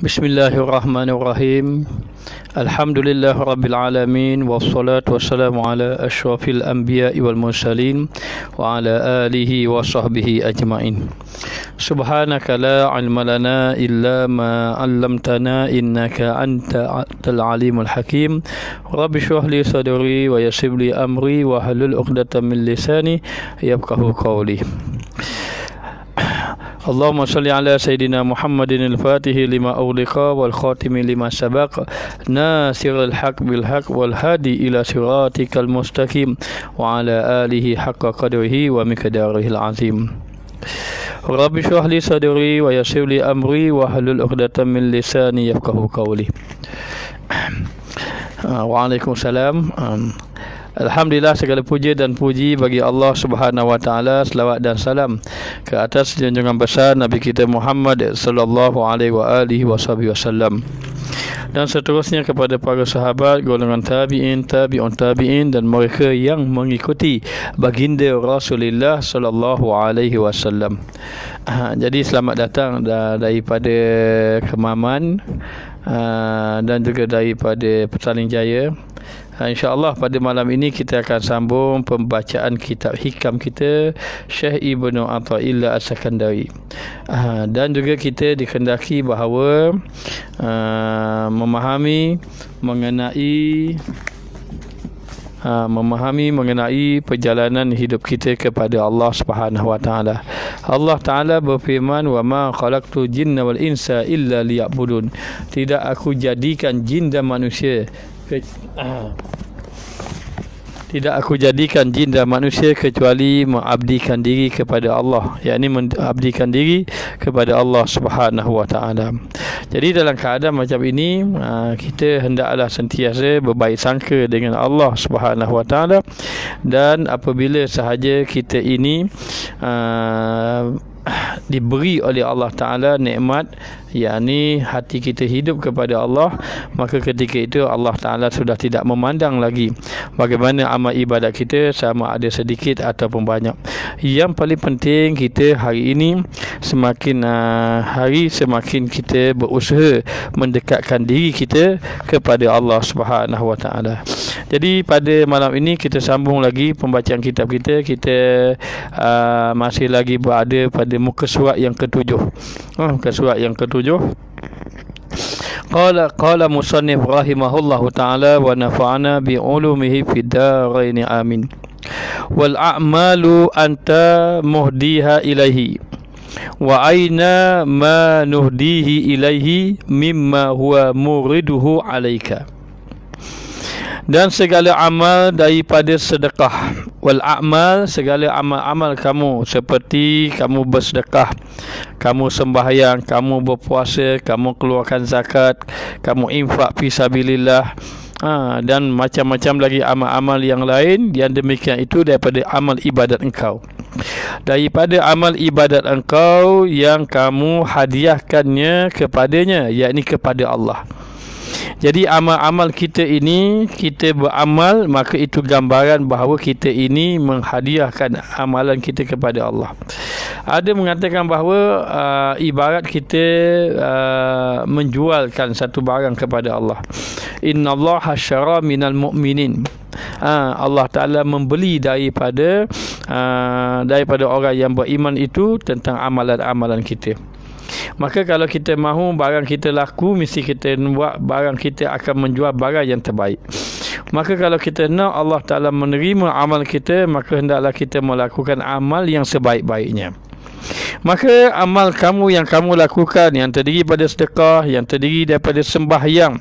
Bismillahirrahmanirrahim. Alhamdulillah Rabbil Alamin. Wassalatu wassalamu ala ashrafil anbiya'i wal mursalin wa ala alihi wa sahbihi ajma'in. Subhanaka la ilma lana illa ma 'allamtana innaka antal alimul hakim. Rabbi shrah li sadri wa yassir li amri wa hlul 'uqdatam min lisani yafqahu qawli. Allahumma salli ala Sayyidina Muhammadin al-Fatihi lima ughliqa wal khatimi lima sabaq nasiril haq bil haq wal hadi ila siratikal mustaqim wa ala alihi haqqa qadrihi wa miqdarihil azim. Rabbi shrah li sadri wa yassir li amri wa hlul 'uqdatam min lisani yafqahu qawli. Waalaikumsalam. Alhamdulillah, segala puja dan puji bagi Allah Subhanahu wa taala. Selawat dan salam ke atas junjungan besar Nabi kita Muhammad sallallahu alaihi wa alihi wasallam, dan seterusnya kepada para sahabat, golongan tabi'in, tabi'un tabi'in, dan mereka yang mengikuti baginda Rasulullah sallallahu alaihi wasallam. Jadi selamat datang daripada Kemaman dan juga daripada Petaling Jaya. InsyaAllah pada malam ini kita akan sambung pembacaan kitab hikam kita, Syekh Ibnu Athaillah As-Sakandari. Dan juga kita dikendaki bahawa memahami mengenai perjalanan hidup kita kepada Allah Subhanahu wa taala. Allah Taala berfirman, "Wa ma khalaqtu jinna wal insa illa liya'budun." Tidak aku jadikan jin dan manusia kecuali mengabdikan diri kepada Allah, yakni mengabdikan diri kepada Allah Subhanahu wa taala. Jadi dalam keadaan macam ini, kita hendaklah sentiasa berbaik sangka dengan Allah Subhanahu wa taala, dan apabila sahaja kita ini diberi oleh Allah Ta'ala nikmat, yakni hati kita hidup kepada Allah, maka ketika itu Allah Ta'ala sudah tidak memandang lagi bagaimana amal ibadat kita, sama ada sedikit ataupun banyak. Yang paling penting kita hari ini semakin hari semakin kita berusaha mendekatkan diri kita kepada Allah Subhanahu wa taala. Jadi pada malam ini kita sambung lagi pembacaan kitab kita. Kita masih lagi berada pada muka surat yang ketujuh. Muka surat yang ketujuh. Qala musannif rahimahullahu ta'ala wa nafa'ana bi ulumihi fid darain amin. Wal a'malu anta muhdiha ilaihi wa aina ma nuhdihi ilaihi mimma huwa muriduhu alaika. Dan segala amal daripada sedekah. Wal a'mal, segala amal-amal kamu, seperti kamu bersedekah, kamu sembahyang, kamu berpuasa, kamu keluarkan zakat, kamu infak fi sabilillah, dan macam-macam lagi amal-amal yang lain. Yang demikian itu daripada amal ibadat engkau, daripada amal ibadat engkau yang kamu hadiahkannya kepadanya, yakni kepada Allah. Jadi amal-amal kita ini, kita beramal, maka itu gambaran bahawa kita ini menghadiahkan amalan kita kepada Allah. Ada mengatakan bahawa ibarat kita menjualkan satu barang kepada Allah. Innallaha hasyara minal mu'minin. Allah Ta'ala membeli daripada orang yang beriman itu tentang amalan-amalan kita. Maka kalau kita mahu barang kita laku, mesti kita buat barang kita akan menjual barang yang terbaik. Maka kalau kita nak Allah Ta'ala menerima amal kita, maka hendaklah kita melakukan amal yang sebaik-baiknya. Maka amal kamu yang kamu lakukan, yang terdiri pada sedekah, yang terdiri daripada sembahyang,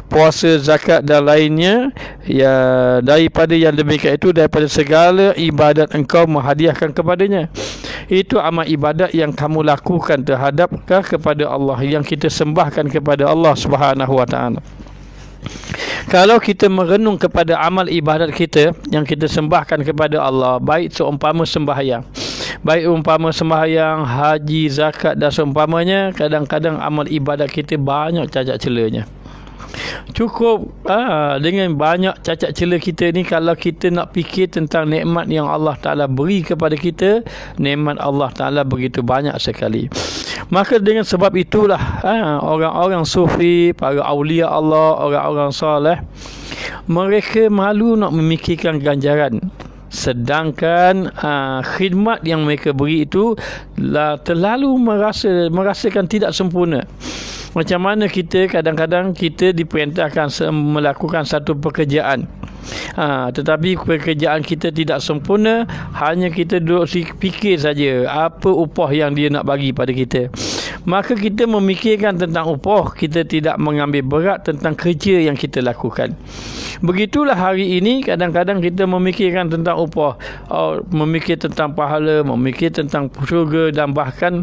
puasa, zakat dan lainnya, ya, daripada yang demikian itu, daripada segala ibadat engkau menghadiahkan kepadanya, itu amal ibadat yang kamu lakukan terhadap kepada Allah, yang kita sembahkan kepada Allah Subhanahu wa taala. Kalau kita merenung kepada amal ibadat kita yang kita sembahkan kepada Allah, baik seumpama sembahyang, baik umpama sembahyang, haji, zakat dan seumpamanya, kadang-kadang amal ibadat kita banyak cacat celanya. Cukup dengan banyak cacat celah kita ni, kalau kita nak fikir tentang nikmat yang Allah Ta'ala beri kepada kita, nikmat Allah Ta'ala begitu banyak sekali. Maka dengan sebab itulah orang-orang sufi, para awliya Allah, orang-orang soleh, mereka malu nak memikirkan ganjaran. Sedangkan khidmat yang mereka beri itu terlalu merasakan tidak sempurna. Macam mana kita kadang-kadang kita diperintahkan melakukan satu pekerjaan, tetapi pekerjaan kita tidak sempurna, hanya kita duduk fikir saja apa upah yang dia nak bagi pada kita. Maka kita memikirkan tentang upah, kita tidak mengambil berat tentang kerja yang kita lakukan. Begitulah hari ini kadang-kadang kita memikirkan tentang upah, memikir tentang pahala, memikir tentang syurga, dan bahkan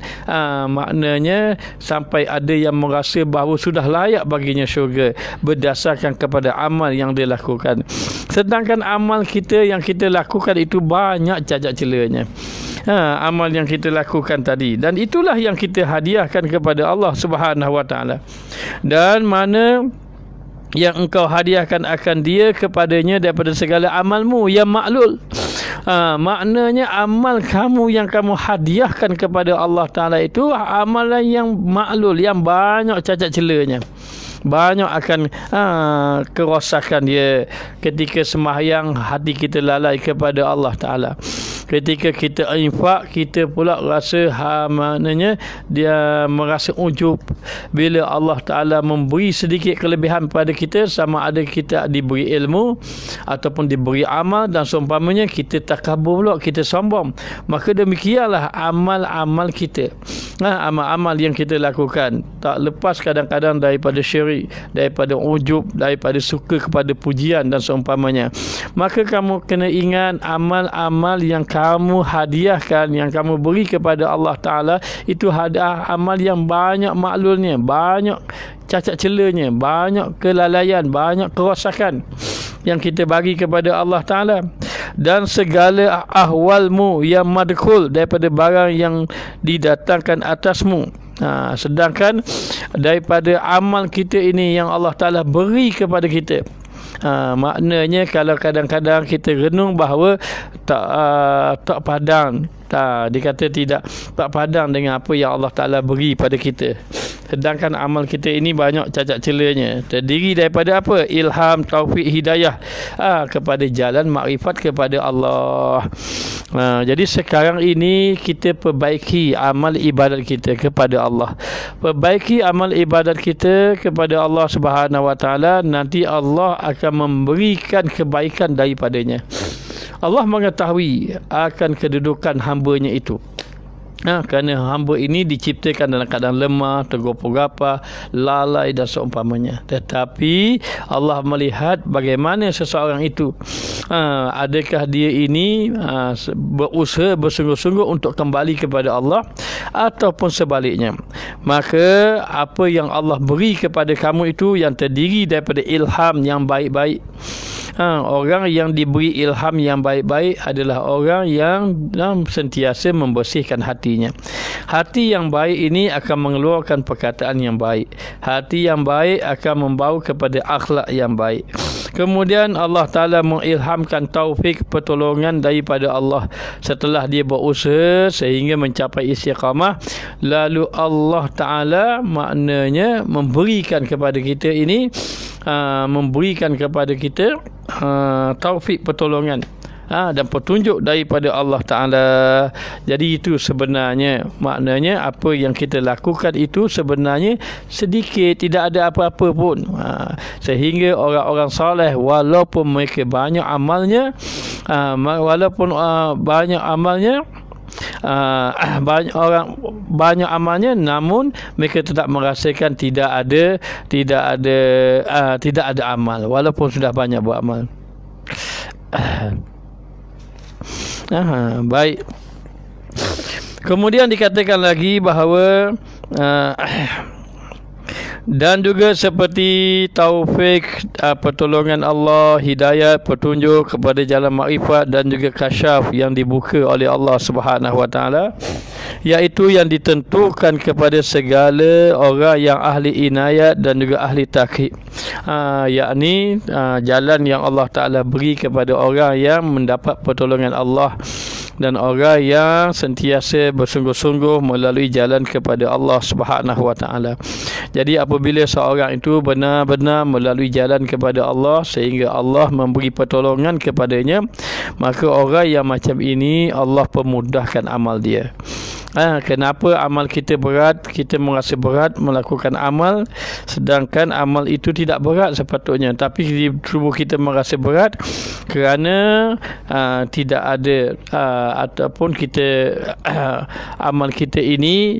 maknanya sampai ada yang merasa bahawa sudah layak baginya syurga berdasarkan kepada amal yang dia lakukan. Sedangkan amal kita yang kita lakukan itu banyak cacat celahnya. Amal yang kita lakukan tadi, dan itulah yang kita hadiahkan kepada Allah Subhanahu Wa Taala. Dan mana yang engkau hadiahkan akan dia kepadanya daripada segala amalmu yang maklul. Maknanya amal kamu yang kamu hadiahkan kepada Allah Ta'ala itu amalan yang maklul, yang banyak cacat celahnya. Banyak akan kerosakan dia. Ketika sembahyang, hati kita lalai kepada Allah Ta'ala. Ketika kita infak, kita pula rasa maknanya dia merasa ujub bila Allah Ta'ala memberi sedikit kelebihan pada kita, sama ada kita diberi ilmu ataupun diberi amal, dan seumpamanya kita takabur pula, kita sombong. Maka demikianlah amal-amal kita, amal-amal yang kita lakukan tak lepas kadang-kadang daripada syirik, daripada ujub, daripada suka kepada pujian dan seumpamanya. Maka kamu kena ingat amal-amal yang kamu hadiahkan, yang kamu beri kepada Allah Ta'ala, itu hadiah amal yang banyak maklulnya, banyak cacat celahnya, banyak kelalaian, banyak kerosakan yang kita bagi kepada Allah Ta'ala. Dan segala ahwalmu yang madkhul, daripada barang yang didatangkan atasmu. Sedangkan daripada amal kita ini yang Allah Ta'ala beri kepada kita, maknanya kalau kadang-kadang kita renung bahawa tak padang, dikata tak padang dengan apa yang Allah Ta'ala beri pada kita. Sedangkan amal kita ini banyak cacat celahnya. Terdiri daripada apa? Ilham, taufik, hidayah kepada jalan makrifat kepada Allah. Jadi sekarang ini kita perbaiki amal ibadat kita kepada Allah. Perbaiki amal ibadat kita kepada Allah Subhanahu Wa Taala, nanti Allah akan memberikan kebaikan daripadanya. Allah mengetahui akan kedudukan hamba-Nya itu. Kerana hamba ini diciptakan dalam keadaan lemah, tergopoh-gapah, lalai dan seumpamanya. Tetapi Allah melihat bagaimana seseorang itu, adakah dia ini berusaha bersungguh-sungguh untuk kembali kepada Allah ataupun sebaliknya. Maka apa yang Allah beri kepada kamu itu yang terdiri daripada ilham yang baik-baik. Orang yang diberi ilham yang baik-baik adalah orang yang sentiasa membersihkan hatinya. Hati yang baik ini akan mengeluarkan perkataan yang baik. Hati yang baik akan membawa kepada akhlak yang baik. Kemudian Allah Ta'ala mengilhamkan taufik pertolongan daripada Allah setelah dia berusaha sehingga mencapai istiqamah. Lalu Allah Ta'ala maknanya memberikan kepada kita ini, memberikan kepada kita taufik pertolongan dan petunjuk daripada Allah Ta'ala. Jadi itu sebenarnya maknanya apa yang kita lakukan itu sebenarnya sedikit, tidak ada apa-apa pun. Sehingga orang-orang soleh walaupun mereka banyak amalnya, banyak amalnya, namun mereka tetap merasakan tidak ada amal walaupun sudah banyak buat amal. Baik. Kemudian dikatakan lagi bahawa dan juga seperti taufik, pertolongan Allah, hidayah, petunjuk kepada jalan makrifat dan juga kasyaf yang dibuka oleh Allah Subhanahu Wa Taala, iaitu yang ditentukan kepada segala orang yang ahli inayat dan juga ahli taqiq, yakni jalan yang Allah Ta'ala beri kepada orang yang mendapat pertolongan Allah dan orang yang sentiasa bersungguh-sungguh melalui jalan kepada Allah Subhanahu wa Ta'ala. Jadi apabila seorang itu benar-benar melalui jalan kepada Allah sehingga Allah memberi pertolongan kepadanya, maka orang yang macam ini Allah pemudahkan amal dia. Kenapa amal kita berat? Kita merasa berat melakukan amal, sedangkan amal itu tidak berat sepatutnya, tapi di tubuh kita merasa berat kerana tidak ada ataupun kita amal kita ini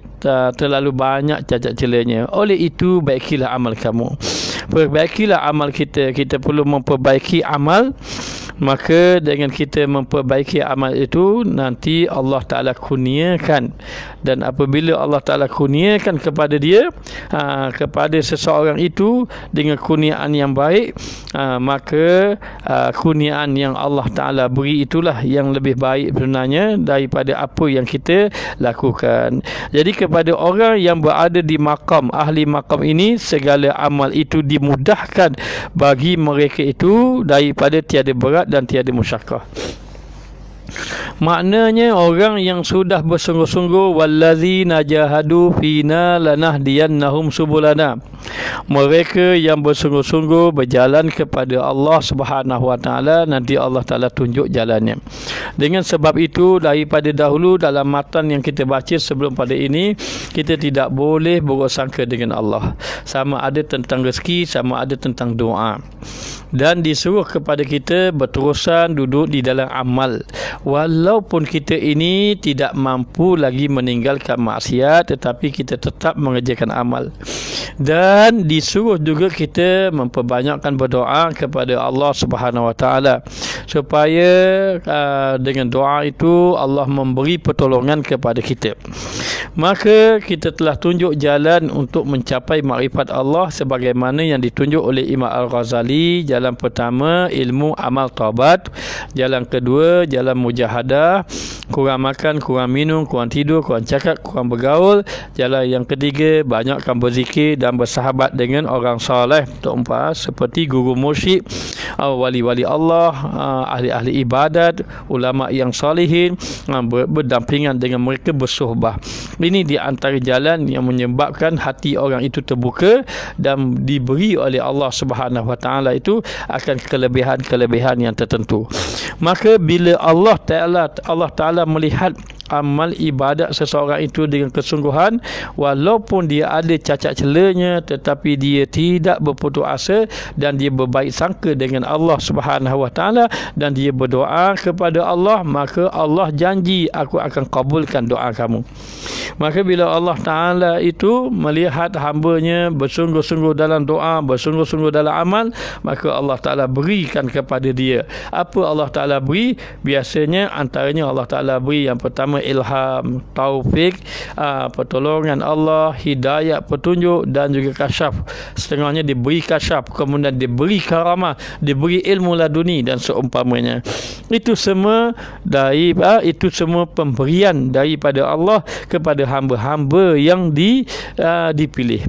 terlalu banyak cacat celanya. Oleh itu baikilah amal kamu, perbaikilah amal kita. Kita perlu memperbaiki amal. Maka dengan kita memperbaiki amal itu, nanti Allah Ta'ala kurniakan. Dan apabila Allah Ta'ala kurniakan kepada dia, kepada seseorang itu dengan kurniaan yang baik, maka kurniaan yang Allah Ta'ala beri itulah yang lebih baik sebenarnya daripada apa yang kita lakukan. Jadi kepada orang yang berada di maqam, ahli maqam ini, segala amal itu dimudahkan bagi mereka itu daripada tiada berat dan tiada musyaqqah. Maknanya orang yang sudah bersungguh-sungguh, wallazina jahadu fina lanahdiyannahum subulana, mereka yang bersungguh-sungguh berjalan kepada Allah Subhanahu wa Ta'ala, nanti Allah Ta'ala tunjuk jalannya. Dengan sebab itu, daripada dahulu dalam matan yang kita baca sebelum pada ini, kita tidak boleh buruk sangka dengan Allah, sama ada tentang rezeki, sama ada tentang doa. Dan disuruh kepada kita berterusan duduk di dalam amal, walaupun kita ini tidak mampu lagi meninggalkan maksiat, tetapi kita tetap mengerjakan amal. Dan disuruh juga kita memperbanyakkan berdoa kepada Allah Subhanahu wa Ta'ala, supaya dengan doa itu Allah memberi pertolongan kepada kita. Maka kita telah tunjuk jalan untuk mencapai makrifat Allah sebagaimana yang ditunjuk oleh Imam Al-Ghazali. Jalan pertama, ilmu amal taubat. Jalan kedua, jalan mujahadah, kurang makan, kurang minum, kurang tidur, kurang cakap, kurang bergaul. Jalan yang ketiga, banyakkan berzikir dan bersahabat dengan orang soleh, seperti guru mursyid, wali-wali Allah, ahli-ahli ibadat, ulama yang salihin, berdampingan dengan mereka, bersuhbah. Ini di antara jalan yang menyebabkan hati orang itu terbuka dan diberi oleh Allah Subhanahu wa Ta'ala itu akan kelebihan-kelebihan yang tertentu. Maka bila Allah Ta'ala melihat amal ibadat seseorang itu dengan kesungguhan, walaupun dia ada cacat celanya, tetapi dia tidak berputus asa dan dia berbaik sangka dengan Allah Subhanahu wa Ta'ala dan dia berdoa kepada Allah, maka Allah janji, aku akan kabulkan doa kamu. Maka bila Allah Ta'ala itu melihat hambanya bersungguh-sungguh dalam doa, bersungguh-sungguh dalam amal, maka Allah Ta'ala berikan kepada dia. Apa Allah Ta'ala beri? Biasanya antaranya Allah Ta'ala beri yang pertama ilham, taufik, pertolongan Allah, hidayah, petunjuk dan juga kasyaf. Setengahnya diberi kasyaf, kemudian diberi karamah, diberi ilmu laduni dan seumpamanya. Itu semua pemberian daripada Allah kepada hamba-hamba yang dipilih.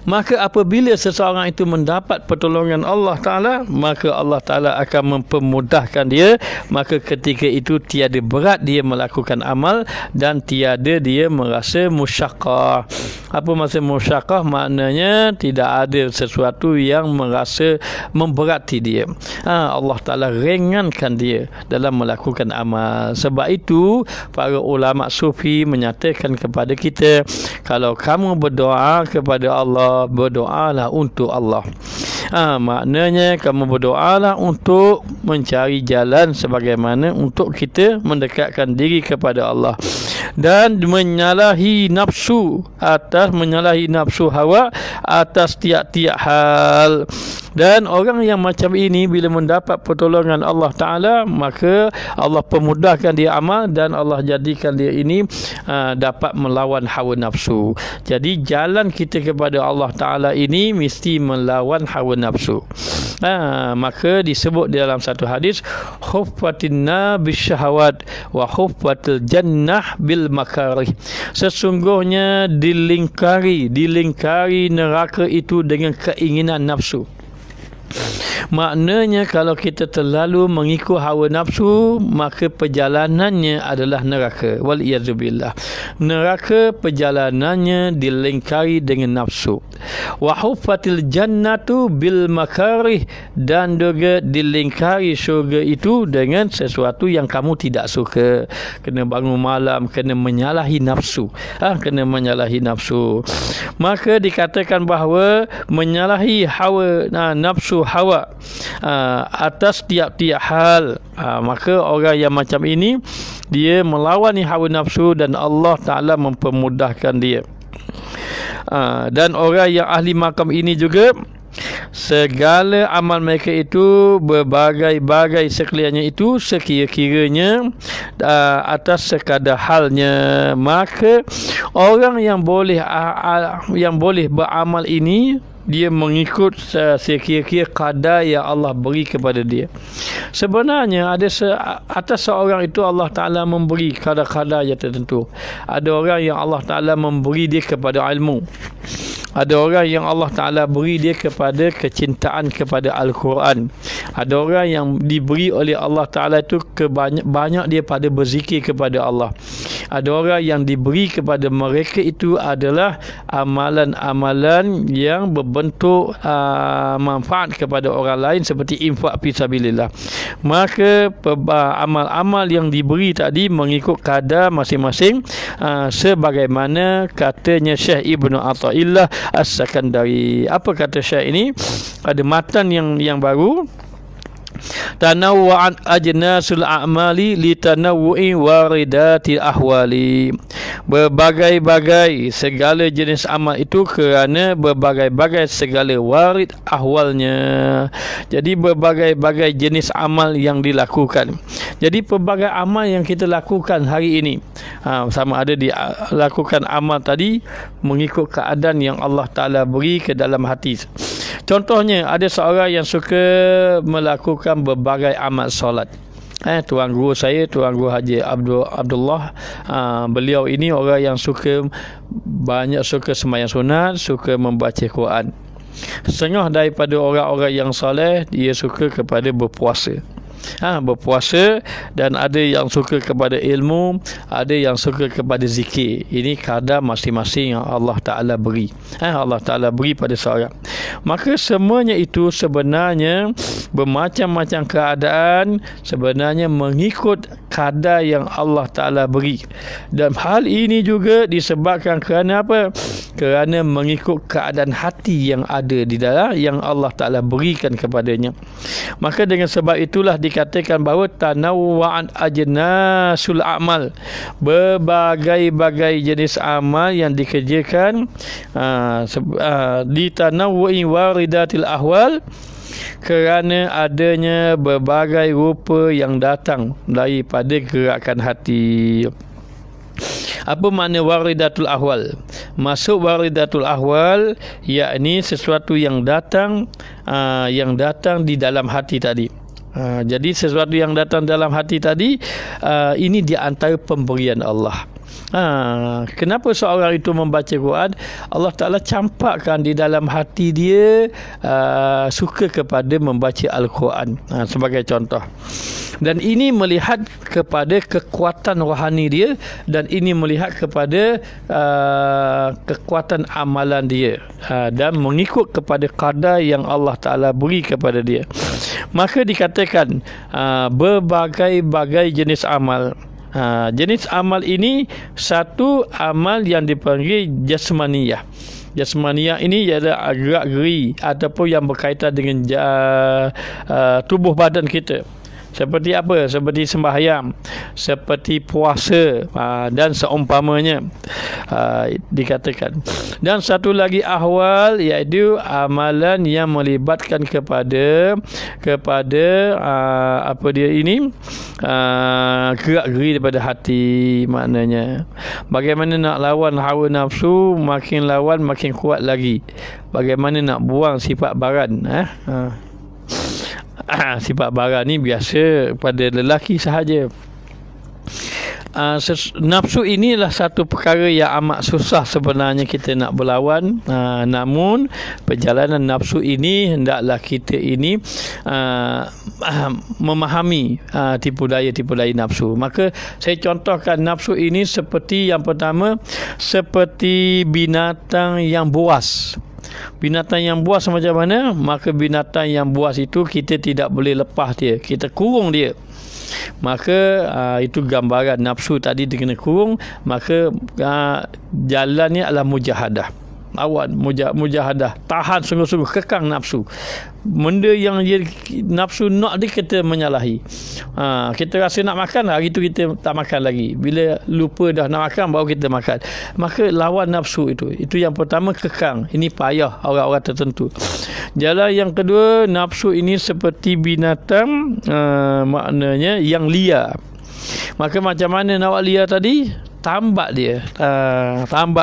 Maka apabila seseorang itu mendapat pertolongan Allah Ta'ala, maka Allah Ta'ala akan mempermudahkan dia. Maka ketika itu tiada berat dia melakukan amal dan tiada dia merasa musyaqqah. Apa maksud musyaqqah? Maknanya tidak ada sesuatu yang merasa memberati dia. Allah Ta'ala ringankan dia dalam melakukan amal. Sebab itu para ulama sufi menyatakan kepada kita, kalau kamu berdoa kepada Allah, berdoalah untuk Allah. Maknanya kamu berdoalah untuk mencari jalan sebagaimana untuk kita mendekatkan diri kepada Allah, dan menyalahi nafsu hawa atas tiap-tiap hal. Dan orang yang macam ini bila mendapat pertolongan Allah Ta'ala, maka Allah pemudahkan dia amal dan Allah jadikan dia ini dapat melawan hawa nafsu. Jadi jalan kita kepada Allah Ta'ala ini mesti melawan hawa nafsu. Maka disebut di dalam satu hadis, huffatinna bisyahawat wa huffatil jannah bil makarih. Sesungguhnya dilingkari neraka itu dengan keinginan nafsu. Maknanya kalau kita terlalu mengikut hawa nafsu, maka perjalanannya adalah neraka. Wal'iyazubillah. Neraka perjalanannya dilingkari dengan nafsu. Wa huffatil jannatu bil makarih, dan juga dilingkari syurga itu dengan sesuatu yang kamu tidak suka. Kena bangun malam, kena menyalahi nafsu. Kena menyalahi nafsu. Maka dikatakan bahawa menyalahi hawa nafsu hawa atas tiap-tiap hal, maka orang yang macam ini dia melawan hawa nafsu dan Allah Ta'ala mempermudahkan dia. Dan orang yang ahli makam ini juga, segala amal mereka itu berbagai-bagai sekaliannya itu sekira-kiranya atas sekadar halnya, maka orang yang boleh beramal ini dia mengikut sekira-kira kadar yang Allah beri kepada dia. Sebenarnya atas seorang itu Allah Ta'ala memberi kadar-kadar yang tertentu. Ada orang yang Allah Ta'ala memberi dia kepada ilmu. Ada orang yang Allah Ta'ala beri dia kepada kecintaan kepada Al-Quran. Ada orang yang diberi oleh Allah Ta'ala itu banyak dia pada berzikir kepada Allah. Ada orang yang diberi kepada mereka itu adalah amalan-amalan yang berbentuk manfaat kepada orang lain seperti infak fisabilillah. Maka amal-amal yang diberi tadi mengikut kadar masing-masing, sebagaimana katanya Syekh Ibnu Athaillah As-Sakandari. Apa kata Syekh ini? Ada matan yang baru. Tanawwa'an ajnasul a'mali li tanawwu'i waridatil ahwali. Berbagai-bagai segala jenis amal itu kerana berbagai-bagai segala warid ahwalnya. Jadi berbagai-bagai jenis amal yang dilakukan. Jadi pelbagai amal yang kita lakukan hari ini, sama ada dilakukan amal tadi mengikut keadaan yang Allah Ta'ala beri ke dalam hati. Contohnya, ada seorang yang suka melakukan berbagai amal solat. Tuan guru saya, Tuan Guru Haji Abdullah, beliau ini orang yang banyak suka sembahyang sunat, suka membaca Quran. Setengah daripada orang-orang yang soleh, dia suka kepada berpuasa. Berpuasa, dan ada yang suka kepada ilmu, ada yang suka kepada zikir. Ini kadar masing-masing yang Allah Ta'ala beri. Allah Ta'ala beri pada seorang. Maka semuanya itu sebenarnya bermacam-macam keadaan, sebenarnya mengikut kadar yang Allah Ta'ala beri. Dan hal ini juga disebabkan kerana apa? Kerana mengikut keadaan hati yang ada di dalam, yang Allah Ta'ala berikan kepadanya. Maka dengan sebab itulah dikatakan bahawa tanawwa'an ajnasul a'mal, berbagai-bagai jenis amal yang dikerjakan di tanawwu'i waridatil ahwal, kerana adanya berbagai rupa yang datang daripada gerakan hati. Apa makna waridatul ahwal? Masuk waridatul ahwal, yakni sesuatu yang datang di dalam hati tadi. Jadi sesuatu yang datang dalam hati tadi, ini di antara pemberian Allah. Kenapa seorang itu membaca Quran? Allah Ta'ala campakkan di dalam hati dia suka kepada membaca Al-Quran, sebagai contoh. Dan ini melihat kepada kekuatan rohani dia, dan ini melihat kepada kekuatan amalan dia, dan mengikut kepada kadar yang Allah Ta'ala beri kepada dia. Maka dikatakan berbagai-bagai jenis amal. Jenis amal ini satu amal yang dipanggil jasmaniyah. Jasmaniyah ini ialah gerak-geri ataupun yang berkaitan dengan tubuh badan kita. Seperti apa? Seperti sembahyang, seperti puasa, dan seumpamanya, dikatakan. Dan satu lagi ahwal, iaitu amalan yang melibatkan kepada apa dia ini, gerak-geri daripada hati. Maknanya bagaimana nak lawan hawa nafsu, makin lawan makin kuat lagi. Bagaimana nak buang sifat baran, Sifat bara ni biasa pada lelaki sahaja. Nafsu inilah satu perkara yang amat susah sebenarnya kita nak berlawan, namun perjalanan nafsu ini hendaklah kita ini memahami tipu daya nafsu. Maka saya contohkan nafsu ini seperti yang pertama, seperti binatang yang buas. Binatang yang buas macam mana? Maka binatang yang buas itu kita tidak boleh lepas dia, kita kurung dia. Maka itu gambaran nafsu tadi dia kena kurung. Maka jalannya adalah mujahadah. Awak mujahadah, tahan sungguh-sungguh, kekang nafsu. Benda yang nafsu nak dia kita menyalahi. Kita rasa nak makan, hari tu kita tak makan lagi. Bila lupa dah nak makan, baru kita makan. Maka lawan nafsu itu. Itu yang pertama, kekang. Ini payah orang-orang tertentu. Jalan yang kedua, nafsu ini seperti binatang, maknanya yang liar. Maka macam mana nak liar tadi? Tambak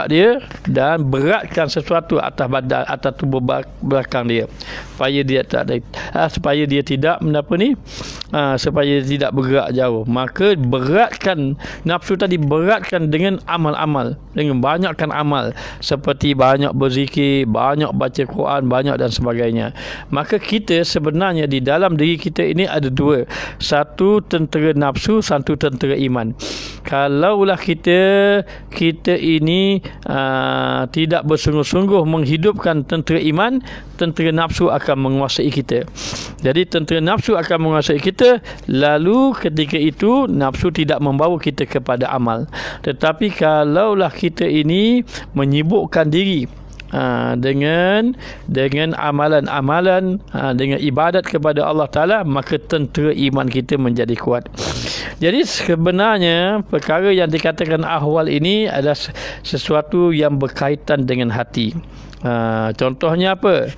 dia dan beratkan sesuatu atas badan, atas tubuh belakang dia, supaya dia supaya dia tidak supaya dia tidak bergerak jauh. Maka beratkan nafsu tadi, beratkan dengan amal-amal, dengan banyakkan amal, seperti banyak berzikir, banyak baca Quran, banyak dan sebagainya. Maka kita sebenarnya di dalam diri kita ini ada dua, satu tentera nafsu, satu tentera iman. Kalaulah kita ini tidak bersungguh-sungguh menghidupkan tentera iman, tentera nafsu akan menguasai kita. Jadi tentera nafsu akan menguasai kita, lalu ketika itu nafsu tidak membawa kita kepada amal. Tetapi kalaulah kita ini menyibukkan diri dengan amalan-amalan, dengan ibadat kepada Allah Ta'ala, maka tentera iman kita menjadi kuat. Jadi sebenarnya perkara yang dikatakan ahwal ini adalah sesuatu yang berkaitan dengan hati. Contohnya apa?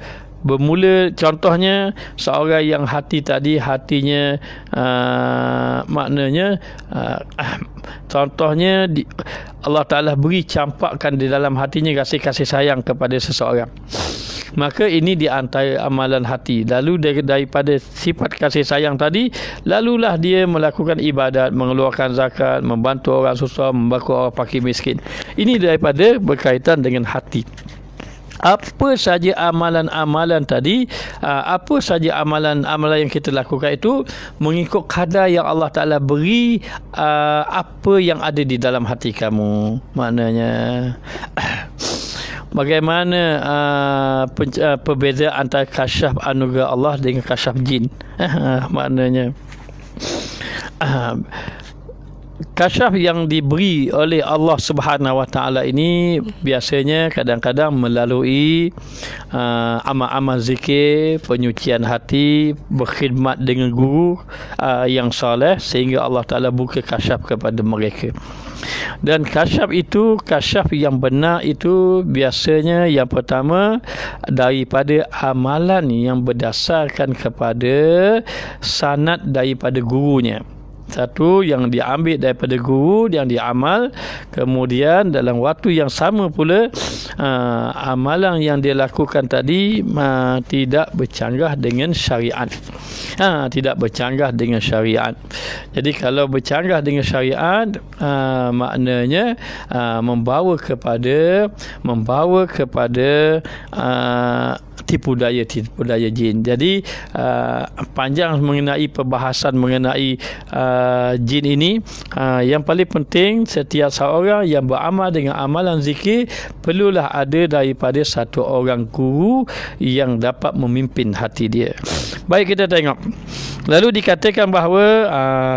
Contohnya seorang yang hatinya maknanya contohnya Allah Ta'ala beri campakkan di dalam hatinya kasih sayang kepada seseorang. Maka ini di antara amalan hati. Lalu daripada sifat kasih sayang tadi, lalulah dia melakukan ibadat, mengeluarkan zakat, membantu orang susah, membantu orang fakir miskin. Ini daripada berkaitan dengan hati. Apa saja amalan-amalan tadi, apa saja amalan-amalan yang kita lakukan itu mengikut kadar yang Allah Ta'ala beri, apa yang ada di dalam hati kamu. Maknanya bagaimana perbezaan antara kasyaf anugerah Allah dengan kasyaf jin. Maknanya kasyaf yang diberi oleh Allah Subhanahu Wa Taala ini biasanya kadang-kadang melalui amal-amal zikir, penyucian hati, berkhidmat dengan guru yang soleh, sehingga Allah Taala buka kasyaf kepada mereka. Dan kasyaf yang benar itu biasanya yang pertama daripada amalan yang berdasarkan kepada sanad daripada gurunya. Satu yang diambil daripada guru, yang diamal. Kemudian dalam waktu yang sama pula amalan yang dia lakukan tadi tidak bercanggah dengan syariat. Tidak bercanggah dengan syariat. Jadi kalau bercanggah dengan syariat, maknanya membawa kepada tipu daya jin. Jadi panjang mengenai perbahasan mengenai jin ini. Yang paling penting, setiap seorang yang beramal dengan amalan zikir perlulah ada daripada satu orang guru yang dapat memimpin hati dia. Baik, kita tengok. Lalu dikatakan bahawa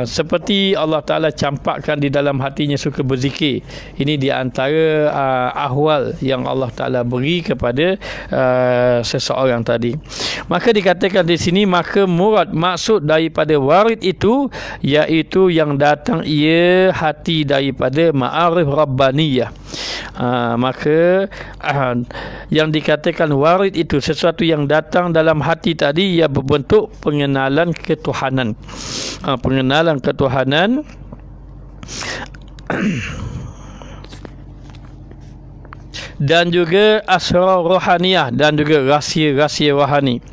seperti Allah Ta'ala campakkan di dalam hatinya suka berzikir. Ini di antara ahwal yang Allah Ta'ala beri kepada seseorang tadi. Maka dikatakan di sini, maka maksud daripada warid itu iaitu yang datang ia hati daripada ma'arif rabbaniyah. Maka yang dikatakan warid itu sesuatu yang datang dalam hati tadi, ia berbentuk pengenalan ketuhanan. Pengenalan ketuhanan dan juga asrar rohaniyah, dan juga rahsia-rahsia rohani.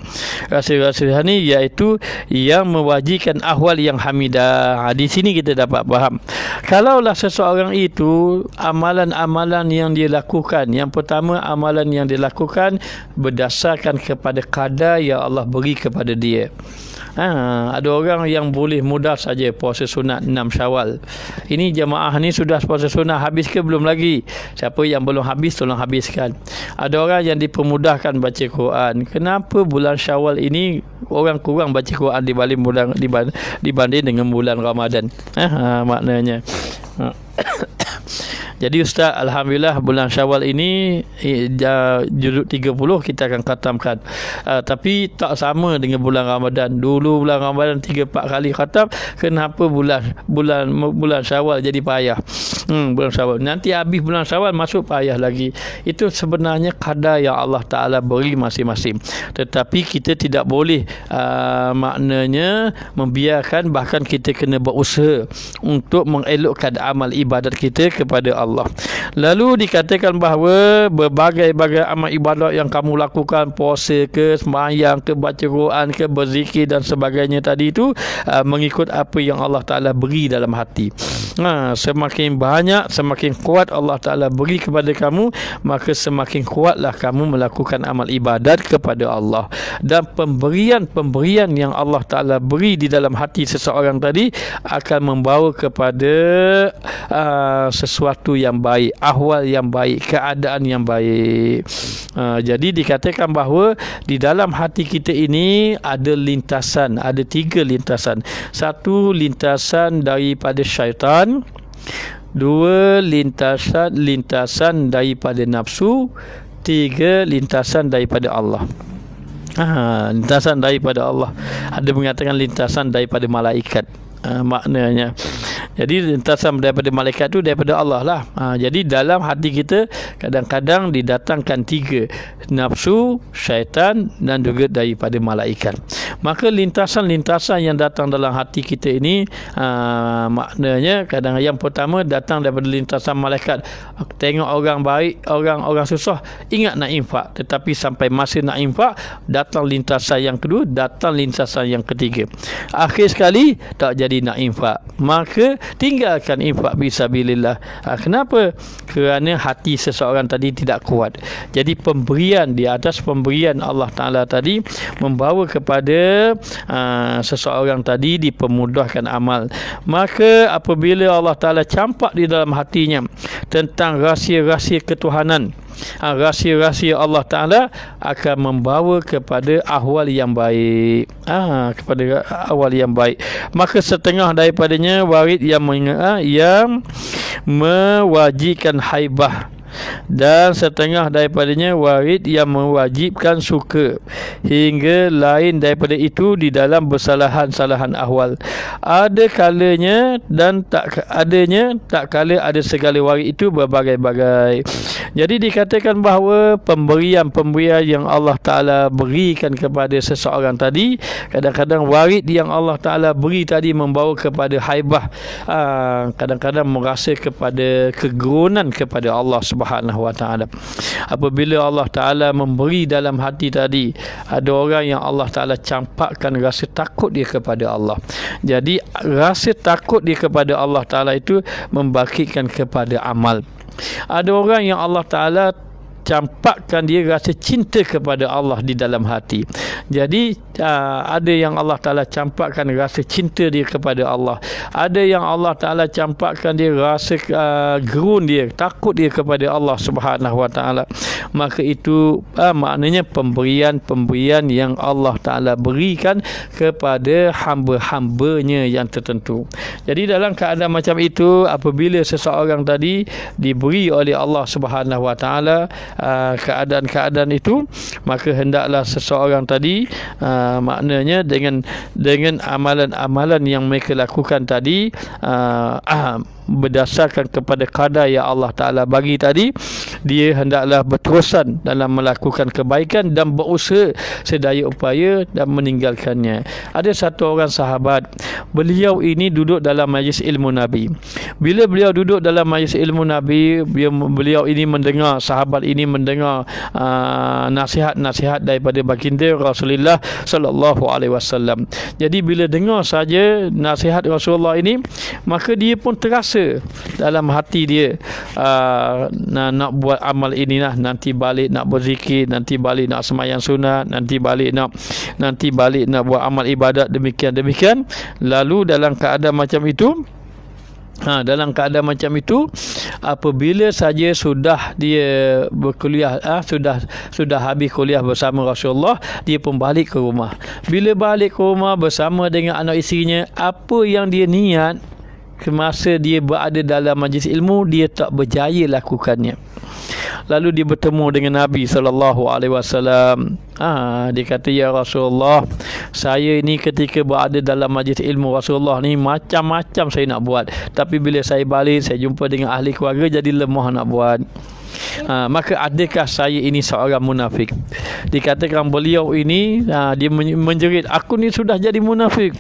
Rahsia-rahsia rohani iaitu yang mewajibkan ahwal yang hamidah. Di sini kita dapat faham, kalaulah seseorang itu amalan-amalan yang dia lakukan, yang pertama amalan yang dia lakukan berdasarkan kepada kadar yang Allah beri kepada dia. Ada orang yang boleh mudah saja puasa sunat 6 Syawal. Ini jemaah ni sudah puasa sunat habis ke belum lagi? Siapa yang belum habis tolong habiskan. Ada orang yang dipermudahkan baca Quran. Kenapa bulan Syawal ini orang kurang baca Quran dibanding dengan bulan Ramadan? Maknanya jadi Ustaz, alhamdulillah bulan Syawal ini juzuk 30 kita akan khatamkan. Tapi tak sama dengan bulan Ramadan. Dulu bulan Ramadan 3-4 kali khatam. Kenapa bulan Syawal jadi payah? Bulan Syawal. Nanti habis bulan Syawal masuk payah lagi. Itu sebenarnya kadar yang Allah Taala beri masing-masing. Tetapi kita tidak boleh maknanya membiarkan, bahkan kita kena berusaha untuk mengelokkan amal ibadat kita kepada Allah. Lalu dikatakan bahawa berbagai-bagai amal ibadat yang kamu lakukan, puasa ke, sembahyang ke, baca Quran ke, berzikir dan sebagainya tadi itu mengikut apa yang Allah Ta'ala beri dalam hati. Semakin banyak, semakin kuat Allah Ta'ala beri kepada kamu, maka semakin kuatlah kamu melakukan amal ibadat kepada Allah. Dan pemberian yang Allah Ta'ala beri di dalam hati seseorang tadi akan membawa kepada sesuatu yang baik, ahwal yang baik, keadaan yang baik. Jadi dikatakan bahawa di dalam hati kita ini ada lintasan, ada 3 lintasan. 1 lintasan daripada syaitan, 2 lintasan daripada nafsu, 3 lintasan daripada Allah. Lintasan daripada Allah. Ada mengatakan lintasan daripada malaikat. Maknanya jadi lintasan daripada malaikat tu daripada Allah lah. Jadi dalam hati kita kadang-kadang didatangkan 3, nafsu, syaitan dan juga daripada malaikat. Maka lintasan-lintasan yang datang dalam hati kita ini maknanya kadang yang pertama datang daripada lintasan malaikat. Tengok orang baik, orang susah, ingat nak infak, tetapi sampai masa nak infak datang lintasan yang kedua, datang lintasan yang ketiga. Akhir sekali tak jadi nak infak, maka tinggalkan infak fisabilillah. Kenapa? Kerana hati seseorang tadi tidak kuat. Jadi pemberian di atas pemberian Allah Ta'ala tadi membawa kepada seseorang tadi dipermudahkan amal. Maka apabila Allah Ta'ala campak di dalam hatinya tentang rahsia-rahsia ketuhanan, rahsia-rahsia Allah Ta'ala akan membawa kepada ahwal yang baik. Kepada ahwal yang baik. Maka setengah daripadanya warid yang mewajibkan haibah, dan setengah daripadanya warid yang mewajibkan suka, hingga lain daripada itu di dalam bersalahan-salahan ahwal. Ada kalanya dan tak adanya, tak kala ada segala warid itu berbagai-bagai. Jadi dikatakan bahawa pemberian-pemberian yang Allah Ta'ala berikan kepada seseorang tadi, kadang-kadang warid yang Allah Ta'ala beri tadi membawa kepada haibah, kadang-kadang merasa kepada kegerunan kepada Allah Subhanahu Wa Ta'ala. Apabila Allah Ta'ala memberi dalam hati tadi, ada orang yang Allah Ta'ala campakkan rasa takut dia kepada Allah. Jadi rasa takut dia kepada Allah Ta'ala itu membangkitkan kepada amal. Ada orang yang Allah Ta'ala campakkan dia rasa cinta kepada Allah di dalam hati. Jadi ada yang Allah Ta'ala campakkan rasa cinta dia kepada Allah. Ada yang Allah Ta'ala campakkan dia rasa gerun dia, takut dia kepada Allah Subhanahu Wa Ta'ala. Maka itu maknanya pemberian-pemberian yang Allah Ta'ala berikan kepada hamba-hambanya yang tertentu. Jadi dalam keadaan macam itu, apabila seseorang tadi diberi oleh Allah Subhanahu Wa Ta'ala keadaan-keadaan itu, maka hendaklah seseorang tadi maknanya dengan amalan-amalan yang mereka lakukan tadi berdasarkan kepada kadar yang Allah Ta'ala bagi tadi, dia hendaklah keterusan dalam melakukan kebaikan dan berusaha sedaya upaya dan meninggalkannya. Ada satu orang sahabat, beliau ini duduk dalam majlis ilmu Nabi. Bila beliau duduk dalam majlis ilmu Nabi, beliau ini mendengar, sahabat ini mendengar nasihat-nasihat daripada baginda Rasulullah sallallahu alaihi wasallam. Jadi bila dengar saja nasihat Rasulullah ini, maka dia pun terasa dalam hati dia, nak buat amal inilah, nanti balik nak berzikir, nanti balik nak sembahyang sunat, nanti balik nak buat amal ibadat demikian. Lalu dalam keadaan macam itu, apabila saja sudah dia berkuliah, sudah habis kuliah bersama Rasulullah, dia pun balik ke rumah. Bila balik ke rumah bersama dengan anak isterinya, apa yang dia niat semasa dia berada dalam majlis ilmu, dia tak berjaya lakukannya. Lalu dia bertemu dengan Nabi SAW. Dia kata, ya Rasulullah, saya ini ketika berada dalam majlis ilmu Rasulullah ni macam-macam saya nak buat, tapi bila saya balik, saya jumpa dengan ahli keluarga, jadi lemah nak buat. Maka adakah saya ini seorang munafik? Dikatakan beliau ini, dia menjerit, aku ni sudah jadi munafik.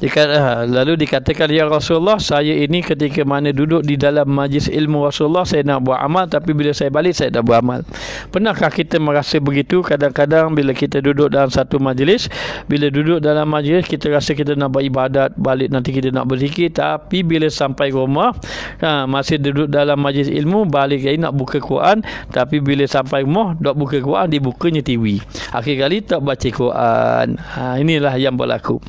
Lalu dikatakan, ya Rasulullah, saya ini ketika mana duduk di dalam majlis ilmu Rasulullah, saya nak buat amal, tapi bila saya balik, saya tak buat amal. Pernahkah kita merasa begitu? Kadang-kadang bila kita duduk dalam satu majlis, kita rasa kita nak beribadat, balik nanti kita nak berzikir, tapi bila sampai rumah, masih duduk dalam majlis ilmu, balik lagi nak buka Quran, tapi bila sampai rumah, tak buka Quran, dibukanya TV. Akhir kali tak baca Quran. Inilah yang berlaku.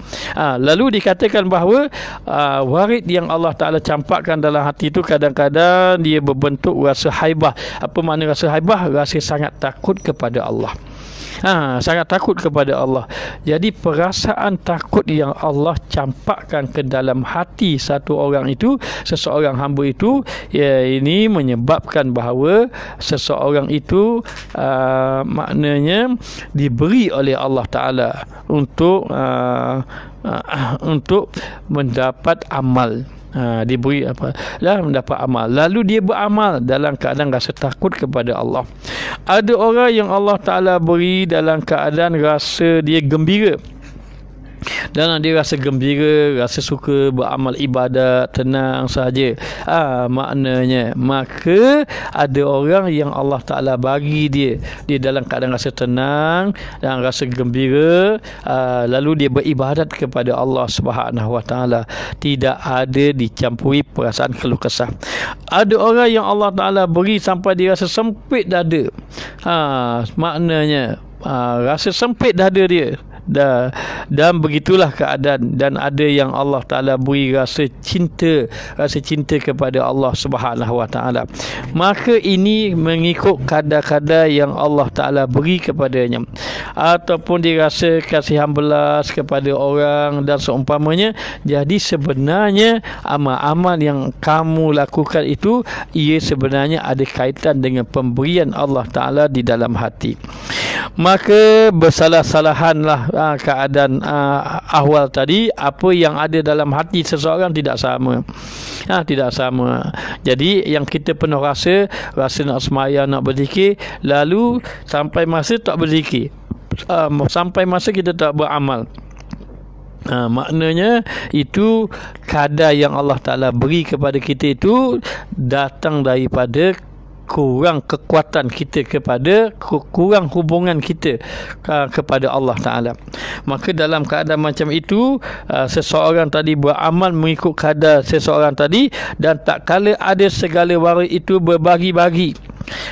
Lalu dikatakan bahawa warid yang Allah Ta'ala campakkan dalam hati itu, kadang-kadang dia berbentuk rasa haibah. Apa makna rasa haibah? Rasa sangat takut kepada Allah. Sangat takut kepada Allah. Jadi perasaan takut yang Allah campakkan ke dalam hati satu orang itu, seseorang hamba itu, ini menyebabkan bahawa seseorang itu maknanya diberi oleh Allah Ta'ala untuk mendapat amal. Diberi mendapat amal, lalu dia beramal dalam keadaan rasa takut kepada Allah. Ada orang yang Allah Ta'ala beri dalam keadaan rasa dia gembira, dan dia rasa gembira, rasa suka beramal ibadat, tenang sahaja. Maknanya, maka ada orang yang Allah Ta'ala bagi dia dalam keadaan rasa tenang dan rasa gembira, lalu dia beribadat kepada Allah Subhanahu Wa Ta'ala, tidak ada dicampuri perasaan keluh kesah. Ada orang yang Allah Ta'ala beri sampai dia rasa sempit dada, maknanya rasa sempit dada dia, dan begitulah keadaan. Dan ada yang Allah Ta'ala beri rasa cinta kepada Allah Subhanahu Wa Ta'ala, maka ini mengikut kadar-kadar yang Allah Ta'ala beri kepadanya, ataupun dia rasa kasihan belas kepada orang dan seumpamanya. Jadi sebenarnya amal-amal yang kamu lakukan itu, ia sebenarnya ada kaitan dengan pemberian Allah Ta'ala di dalam hati. Maka bersalah-salahanlah keadaan ahwal tadi. Apa yang ada dalam hati seseorang tidak sama. Tidak sama. Jadi yang kita penuh rasa nak sembahyang, nak berzikir, lalu sampai masa tak berzikir, sampai masa kita tak beramal, maknanya itu kadar yang Allah Ta'ala beri kepada kita itu datang daripada kurang kekuatan kita kurang hubungan kita kepada Allah Ta'ala. Maka dalam keadaan macam itu, seseorang tadi beramal mengikut kadar seseorang tadi, dan tak kala ada segala waris itu berbagi-bagi,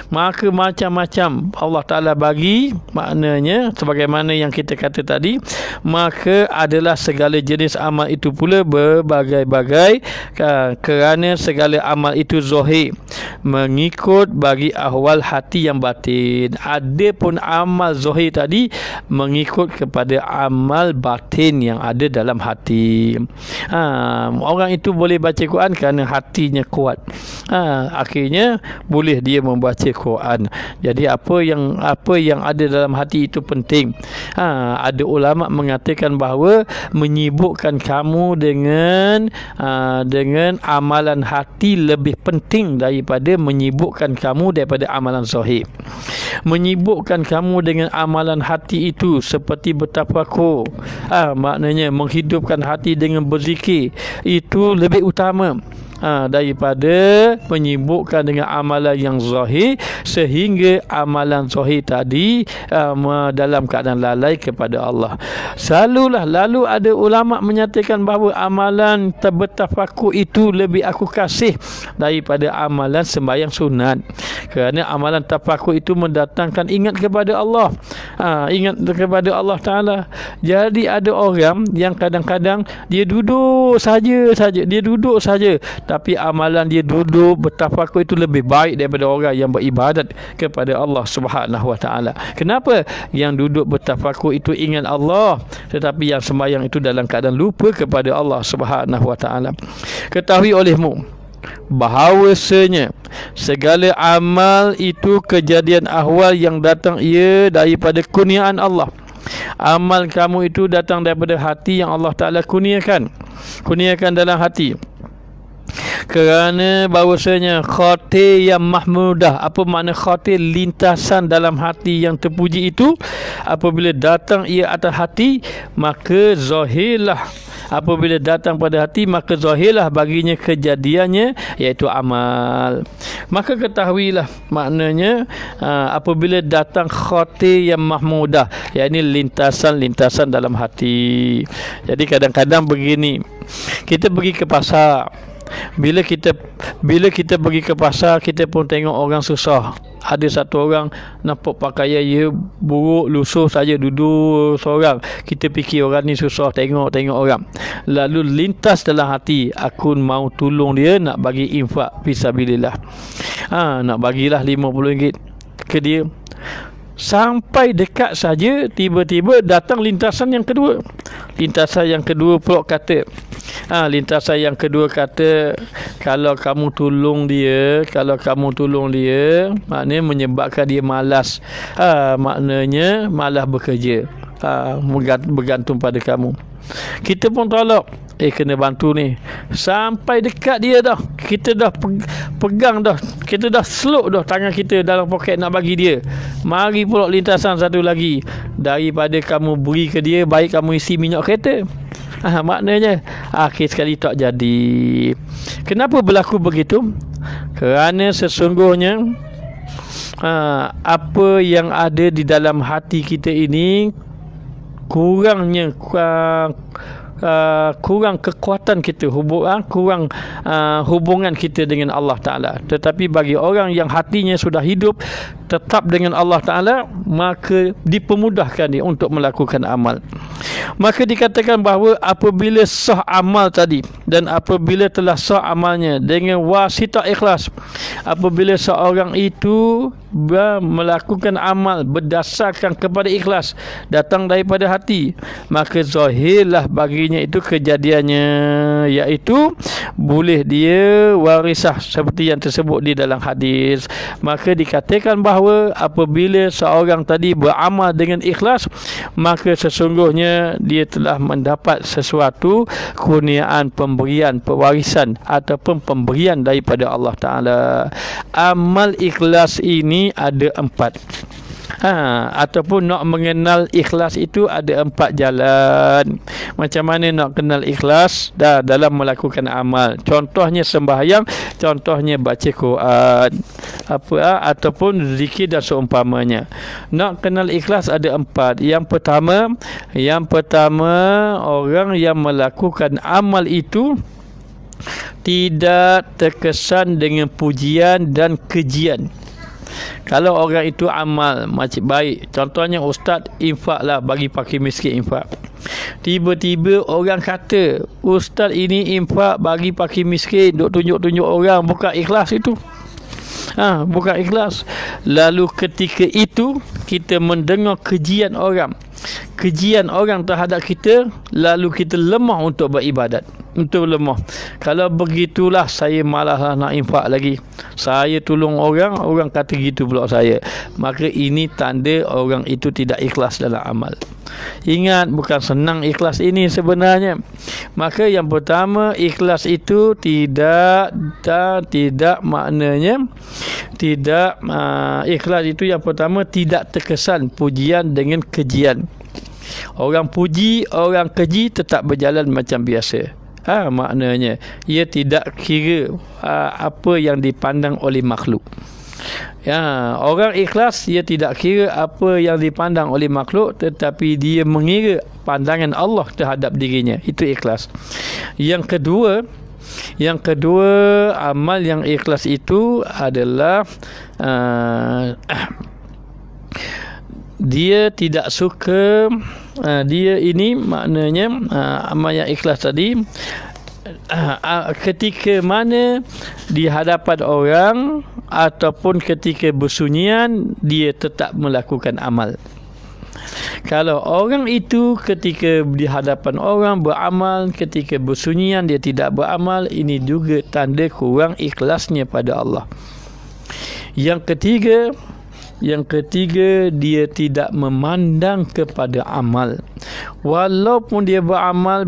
maka macam-macam Allah Ta'ala bagi, maknanya sebagaimana yang kita kata tadi, maka adalah segala jenis amal itu pula berbagai-bagai, kerana segala amal itu zahir, mengikut bagi ahwal hati yang batin. Adapun amal zahir tadi mengikut kepada amal batin yang ada dalam hati. Orang itu boleh baca Quran kerana hatinya kuat, akhirnya boleh dia membaca baca Quran. Jadi apa yang ada dalam hati itu penting. Ada ulama mengatakan bahawa menyibukkan kamu dengan amalan hati lebih penting daripada menyibukkan kamu daripada amalan zahir. Menyibukkan kamu dengan amalan hati itu seperti bertafakur, maknanya menghidupkan hati dengan berzikir, itu lebih utama daripada menyibukkan dengan amalan yang zahir, sehingga amalan zahir tadi dalam keadaan lalai kepada Allah. Lalu ada ulama menyatakan bahawa amalan bertafakur itu lebih aku kasih daripada amalan sembahyang sunat, kerana amalan tafakur itu mendatangkan ingat kepada Allah, ingat kepada Allah Ta'ala. Jadi ada orang yang kadang-kadang dia duduk saja, tapi amalan dia duduk bertafakur itu lebih baik daripada orang yang beribadat kepada Allah Subhanahu Wa Ta'ala. Kenapa? Yang duduk bertafakur itu ingat Allah, tetapi yang sembahyang itu dalam keadaan lupa kepada Allah Subhanahu Wa Ta'ala. Ketahui olehmu bahawasanya segala amal itu kejadian ahwal yang datang ia daripada kurniaan Allah. Amal kamu itu datang daripada hati yang Allah Ta'ala kurniakan dalam hati. Kerana bahawasanya khatir yang mahmudah, apa makna khatir? Lintasan dalam hati yang terpuji itu apabila datang ia atas hati, maka zahirlah. Apabila datang pada hati, maka zahirlah baginya kejadiannya, iaitu amal. Maka ketahuilah maknanya apabila datang khatir yang mahmudah, yakni lintasan-lintasan dalam hati. Jadi kadang-kadang begini, kita pergi ke pasar. Bila kita pergi ke pasar, kita pun tengok orang susah. Ada satu orang nampak pakaian dia buruk, lusuh saja, duduk seorang. Kita fikir orang ni susah, tengok orang. Lalu lintas dalam hati, aku mau tolong dia, nak bagi infak fisabilillah. Nak bagilah RM50 ke dia. Sampai dekat saja, tiba-tiba datang lintasan yang kedua. Lintasan yang kedua pula kata, kalau kamu tolong dia, maknanya menyebabkan dia malas. Maknanya malas bekerja, bergantung pada kamu. Kita pun tolak, kena bantu ni. Sampai dekat dia dah, kita dah pegang dah, kita dah seluk dah tangan kita dalam poket nak bagi dia. Mari pula lintasan satu lagi, daripada kamu beri ke dia, baik kamu isi minyak kereta. Maknanya akhir sekali tak jadi. Kenapa berlaku begitu? Kerana sesungguhnya apa yang ada di dalam hati kita ini kurang kekuatan kita, kurang hubungan kita dengan Allah Ta'ala. Tetapi bagi orang yang hatinya sudah hidup tetap dengan Allah Ta'ala, maka dipermudahkan dia untuk melakukan amal. Maka dikatakan bahawa apabila sah amal tadi, dan apabila telah sah amalnya dengan wasitah ikhlas, apabila seorang itu melakukan amal berdasarkan kepada ikhlas, datang daripada hati, maka zahirlah baginya itu kejadiannya, iaitu boleh dia warisah seperti yang tersebut di dalam hadis. Maka dikatakan bahawa apabila seorang tadi beramal dengan ikhlas, maka sesungguhnya dia telah mendapat sesuatu kurniaan, pemberian, pewarisan ataupun pemberian daripada Allah Ta'ala. Amal ikhlas ini ada 4. Ataupun nak mengenal ikhlas itu ada 4 jalan. Macam mana nak kenal ikhlas dalam melakukan amal? Contohnya sembahyang, contohnya baca Quran, ataupun zikir dan seumpamanya. Nak kenal ikhlas ada 4. Yang pertama orang yang melakukan amal itu tidak terkesan dengan pujian dan kejian. Kalau orang itu amal macam baik, contohnya ustaz infaklah, bagi fakir miskin infak. Tiba-tiba orang kata ustaz ini infak bagi fakir miskin, duk tunjuk-tunjuk orang, bukan ikhlas itu. Bukan ikhlas. Lalu ketika itu kita mendengar kejian orang, kejian orang terhadap kita, lalu kita lemah untuk beribadat, untuk lemah. Kalau begitulah saya malaslah nak infak lagi, saya tolong orang, orang kata gitu pula saya, maka ini tanda orang itu tidak ikhlas dalam amal. Ingat, bukan senang ikhlas ini sebenarnya. Maka yang pertama, ikhlas itu tidak maknanya tidak ikhlas itu yang pertama tidak terkesan pujian dengan kejian. Orang puji, orang keji tetap berjalan macam biasa. Maknanya ia tidak kira apa yang dipandang oleh makhluk. Orang ikhlas ia tidak kira apa yang dipandang oleh makhluk, tetapi dia mengira pandangan Allah terhadap dirinya. Itu ikhlas. Yang kedua, amal yang ikhlas itu adalah dia tidak suka, dia ini maknanya amal yang ikhlas tadi, ketika mana di hadapan orang ataupun ketika bersunyian dia tetap melakukan amal. Kalau orang itu ketika di hadapan orang beramal, ketika bersunyian dia tidak beramal, ini juga tanda kurang ikhlasnya pada Allah. Yang ketiga, dia tidak memandang kepada amal. Walaupun dia beramal,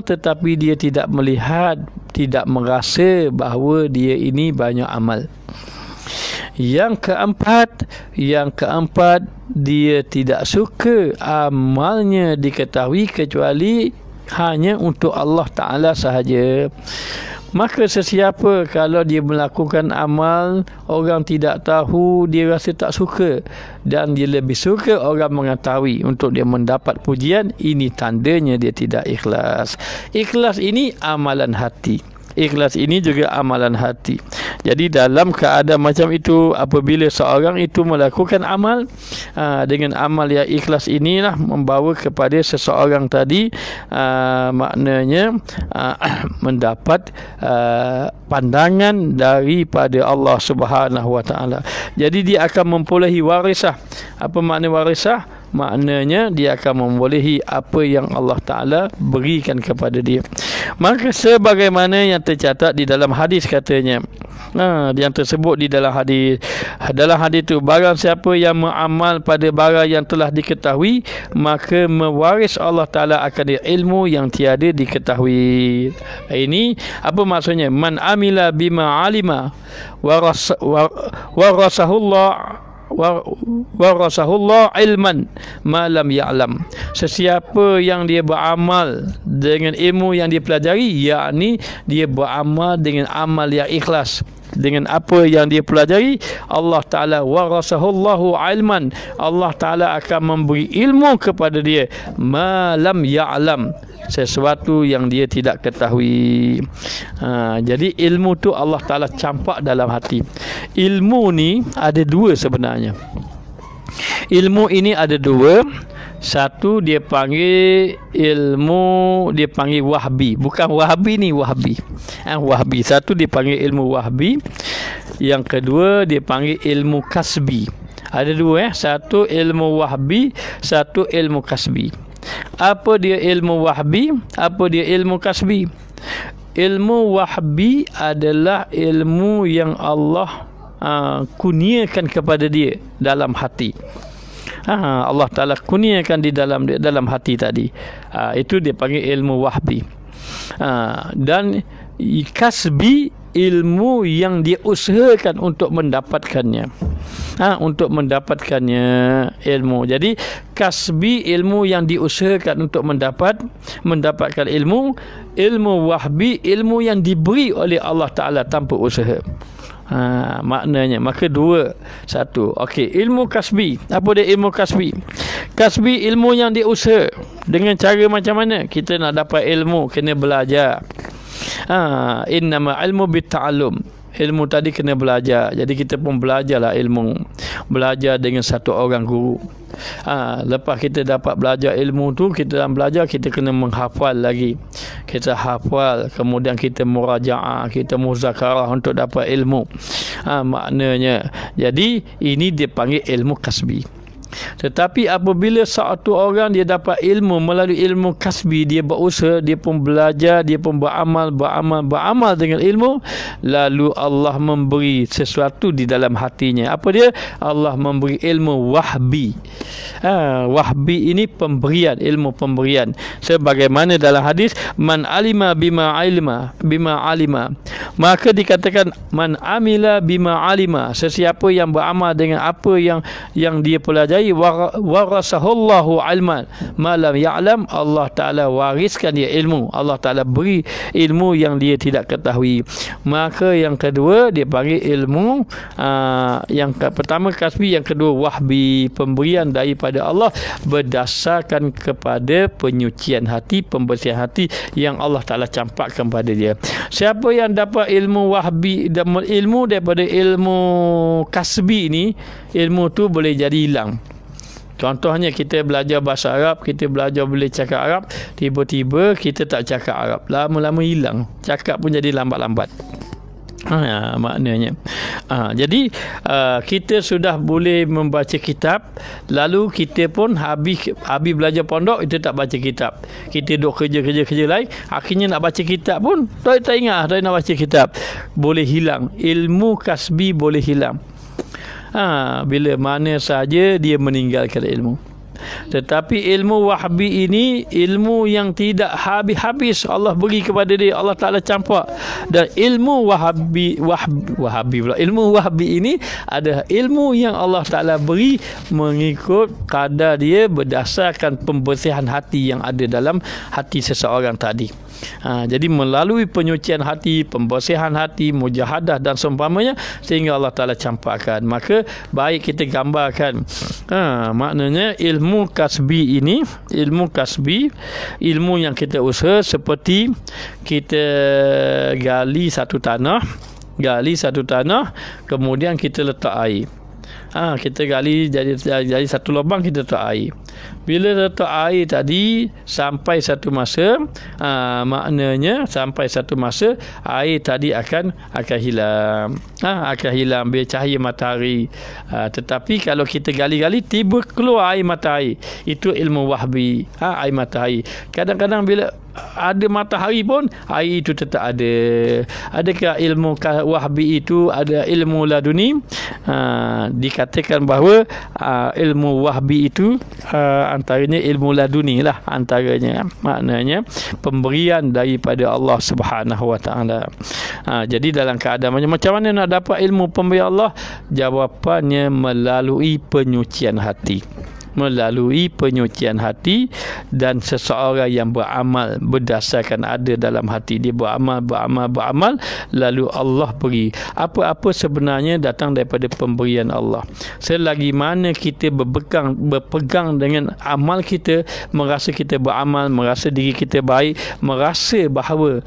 tetapi dia tidak melihat, tidak merasa bahawa dia ini banyak amal. Yang keempat, dia tidak suka amalnya diketahui kecuali hanya untuk Allah Ta'ala sahaja. Maka sesiapa kalau dia melakukan amal, orang tidak tahu, dia rasa tak suka. Dan dia lebih suka orang mengetahui untuk dia mendapat pujian, ini tandanya dia tidak ikhlas. Ikhlas ini amalan hati. Ikhlas ini juga amalan hati. Jadi dalam keadaan macam itu, apabila seorang itu melakukan amal dengan amal yang ikhlas, inilah membawa kepada seseorang tadi maknanya mendapat pandangan daripada Allah Subhanahu Wa Taala. Jadi dia akan memperolehi warisah. Apa makna warisah? Maknanya dia akan membolehi apa yang Allah Ta'ala berikan kepada dia. Maka sebagaimana yang tercatat di dalam hadis katanya, yang tersebut di dalam hadis itu, barang siapa yang beramal pada barang yang telah diketahui, maka mewaris Allah Ta'ala akan ilmu yang tiada diketahui. Ini apa maksudnya? Man amila bima alima warasahullah ilman ma lam ya'lam. Sesiapa yang dia beramal dengan ilmu yang dia pelajari, yakni dia beramal dengan amal yang ikhlas dengan apa yang dia pelajari, Allah Ta'ala warasahullahu ilman, Allah Ta'ala akan memberi ilmu kepada dia ma lam ya'lam, sesuatu yang dia tidak ketahui. Jadi ilmu tu Allah Ta'ala campak dalam hati. Ilmu ni ada dua sebenarnya. Ilmu ini ada dua. Satu dia panggil ilmu, dia panggil wahbi. Bukan wahbi ni, wahbi. Wahbi. Satu dia panggil ilmu wahbi. Yang kedua dia panggil ilmu kasbi. Ada dua. Satu ilmu wahbi, satu ilmu kasbi. Apa dia ilmu wahbi? Apa dia ilmu kasbi? Ilmu wahbi adalah ilmu yang Allah kurniakan kepada dia dalam hati. Allah Ta'ala kurniakan di dalam hati tadi. Itu dia panggil ilmu wahbi. Dan kasbi, ilmu yang dia usahakan untuk mendapatkannya. Untuk mendapatkannya ilmu. Jadi kasbi, ilmu yang diusahakan untuk mendapatkan ilmu. Ilmu wahbi, ilmu yang diberi oleh Allah Ta'ala tanpa usaha. Maknanya, maka dua. Satu, okey, ilmu kasbi. Apa dia ilmu kasbi? Kasbi ilmu yang diusaha. Dengan cara macam mana kita nak dapat ilmu? Kena belajar. Innama ilmu bitta'allum. Ilmu tadi kena belajar. Jadi kita pun belajarlah ilmu. Belajar dengan satu orang guru. Lepas kita dapat belajar ilmu tu, kita dalam belajar kita kena menghafal lagi. Kita hafal, kemudian kita murajaah, kita muzakarah untuk dapat ilmu. Maknanya, jadi ini dia panggil ilmu kasbi. Tetapi apabila satu orang dia dapat ilmu melalui ilmu kasbi, dia berusaha, dia pun belajar, dia pun beramal dengan ilmu, lalu Allah memberi sesuatu di dalam hatinya. Apa dia? Allah memberi ilmu wahbi. Wahbi ini pemberian, ilmu pemberian. Sebagaimana dalam hadis, man alima bima alima. Maka dikatakan man amila bima alima, sesiapa yang beramal dengan apa yang dia pelajari, warasahullahu ilman ma lam ya'lam, Allah Taala wariskan dia ilmu, Allah Taala beri ilmu yang dia tidak ketahui. Maka yang kedua dia panggil ilmu yang pertama kasbi, yang kedua wahbi, pemberian daripada Allah berdasarkan kepada penyucian hati, pembersihan hati yang Allah Taala campakkan pada dia. Siapa yang dapat ilmu wahbi dan ilmu daripada ilmu kasbi ini, ilmu tu boleh jadi hilang. Contohnya kita belajar bahasa Arab, kita belajar boleh cakap Arab, tiba-tiba kita tak cakap Arab, lama-lama hilang, cakap pun jadi lambat-lambat. Maknanya jadi kita sudah boleh membaca kitab, lalu kita pun habis belajar pondok, kita tak baca kitab, kita duk kerja lain, akhirnya nak baca kitab pun tak ingat nak baca kitab, boleh hilang. Ilmu kasbi boleh hilang bila mana saja dia meninggalkan ilmu. Tetapi ilmu wahbi ini ilmu yang tidak habis-habis Allah beri kepada dia, Allah Taala campak. Dan ilmu wahbi pula, ilmu wahbi ini adalah ilmu yang Allah Taala beri mengikut kadar dia, berdasarkan pembersihan hati yang ada dalam hati seseorang tadi. Jadi melalui penyucian hati, pembersihan hati, mujahadah dan seumpamanya, sehingga Allah Taala campakkan. Maka baik kita gambarkan maknanya ilmu kasbi ini, ilmu kasbi, ilmu yang kita usaha, seperti kita gali satu tanah, kemudian kita letak air. Kita gali jadi satu lubang, kita letak air. Bila letak air tadi sampai satu masa, maknanya sampai satu masa air tadi akan hilang. Akan hilang bila cahaya matahari. Tetapi kalau kita gali-gali tiba keluar air matahari, itu ilmu wahbi, air matahari. Kadang-kadang bila ada matahari pun air itu tetap ada. Adakah ilmu wahbi itu ada ilmu laduni? Dikatakan bahawa ilmu wahbi itu antaranya ilmu laduni lah, antaranya maknanya pemberian daripada Allah Subhanahu Wa Taala. Jadi dalam keadaan macam mana nak dapat ilmu pemberian Allah? Jawapannya melalui penyucian hati. Melalui penyucian hati, dan seseorang yang beramal berdasarkan ada dalam hati dia, beramal, lalu Allah beri. Apa-apa sebenarnya datang daripada pemberian Allah. Selagi mana kita berpegang dengan amal kita, merasa kita beramal, merasa diri kita baik, merasa bahawa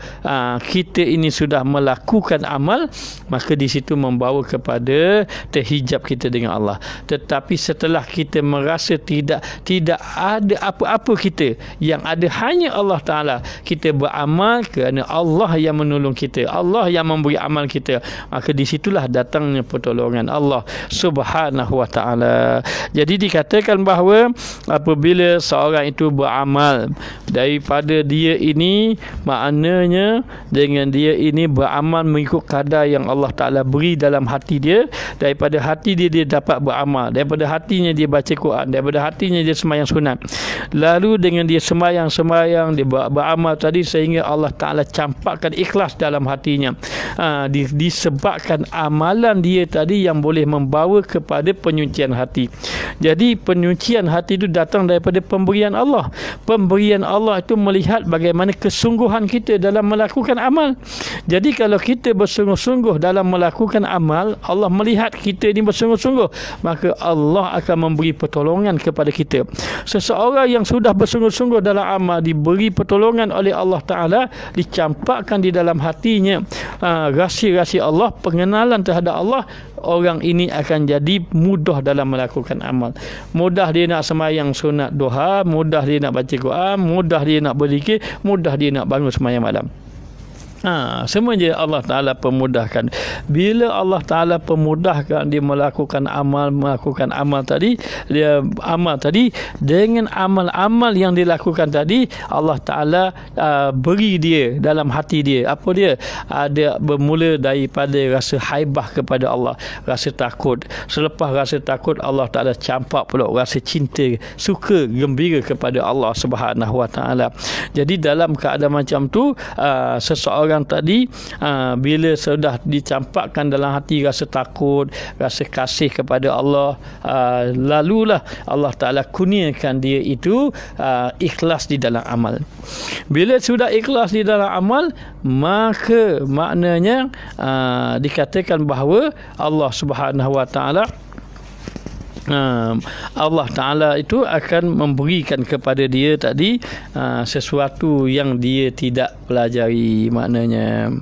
kita ini sudah melakukan amal, maka di situ membawa kepada terhijab kita dengan Allah. Tetapi setelah kita merasa tidak ada apa-apa kita, yang ada hanya Allah Ta'ala, kita beramal kerana Allah yang menolong kita, Allah yang memberi amal kita, maka di situlah datangnya pertolongan Allah Subhanahu Wa Ta'ala. Jadi dikatakan bahawa apabila seorang itu beramal daripada dia ini, maknanya dengan dia ini beramal mengikut kadar yang Allah Ta'ala beri dalam hati dia. Daripada hati dia dapat beramal, daripada hatinya dia baca Quran, daripada hatinya dia sembahyang sunat, lalu dengan dia sembahyang dia beramal tadi, sehingga Allah Ta'ala campakkan ikhlas dalam hatinya, disebabkan amalan dia tadi yang boleh membawa kepada penyucian hati. Jadi penyucian hati itu datang daripada pemberian Allah. Pemberian Allah itu melihat bagaimana kesungguhan kita dalam melakukan amal. Jadi kalau kita bersungguh-sungguh dalam melakukan amal, Allah melihat kita ini bersungguh-sungguh, maka Allah akan memberi pertolongan kepada kita. Seseorang yang sudah bersungguh-sungguh dalam amal, diberi pertolongan oleh Allah Ta'ala, dicampakkan di dalam hatinya rahsia-rahsia Allah, pengenalan terhadap Allah, orang ini akan jadi mudah dalam melakukan amal. Mudah dia nak sembahyang sunat duha, mudah dia nak baca Quran, mudah dia nak berzikir, mudah dia nak bangun sembahyang malam. Semua je Allah Ta'ala pemudahkan. Bila Allah Ta'ala pemudahkan dia melakukan amal tadi, dengan amal-amal yang dilakukan tadi, Allah Ta'ala beri dia dalam hati dia. Apa dia? Ada bermula daripada rasa haibah kepada Allah, rasa takut. Selepas rasa takut, Allah Ta'ala campak pula rasa cinta, suka, gembira kepada Allah Subhanahu Wa Ta'ala. Jadi dalam keadaan macam tu, seseorang tadi bila sudah dicampakkan dalam hati rasa takut, rasa kasih kepada Allah, lalulah Allah Ta'ala kurniakan dia itu ikhlas di dalam amal. Bila sudah ikhlas di dalam amal, maka maknanya dikatakan bahawa Allah Subhanahu Wa Ta'ala Allah Ta'ala itu akan memberikan kepada dia tadi sesuatu yang dia tidak pelajari. Maknanya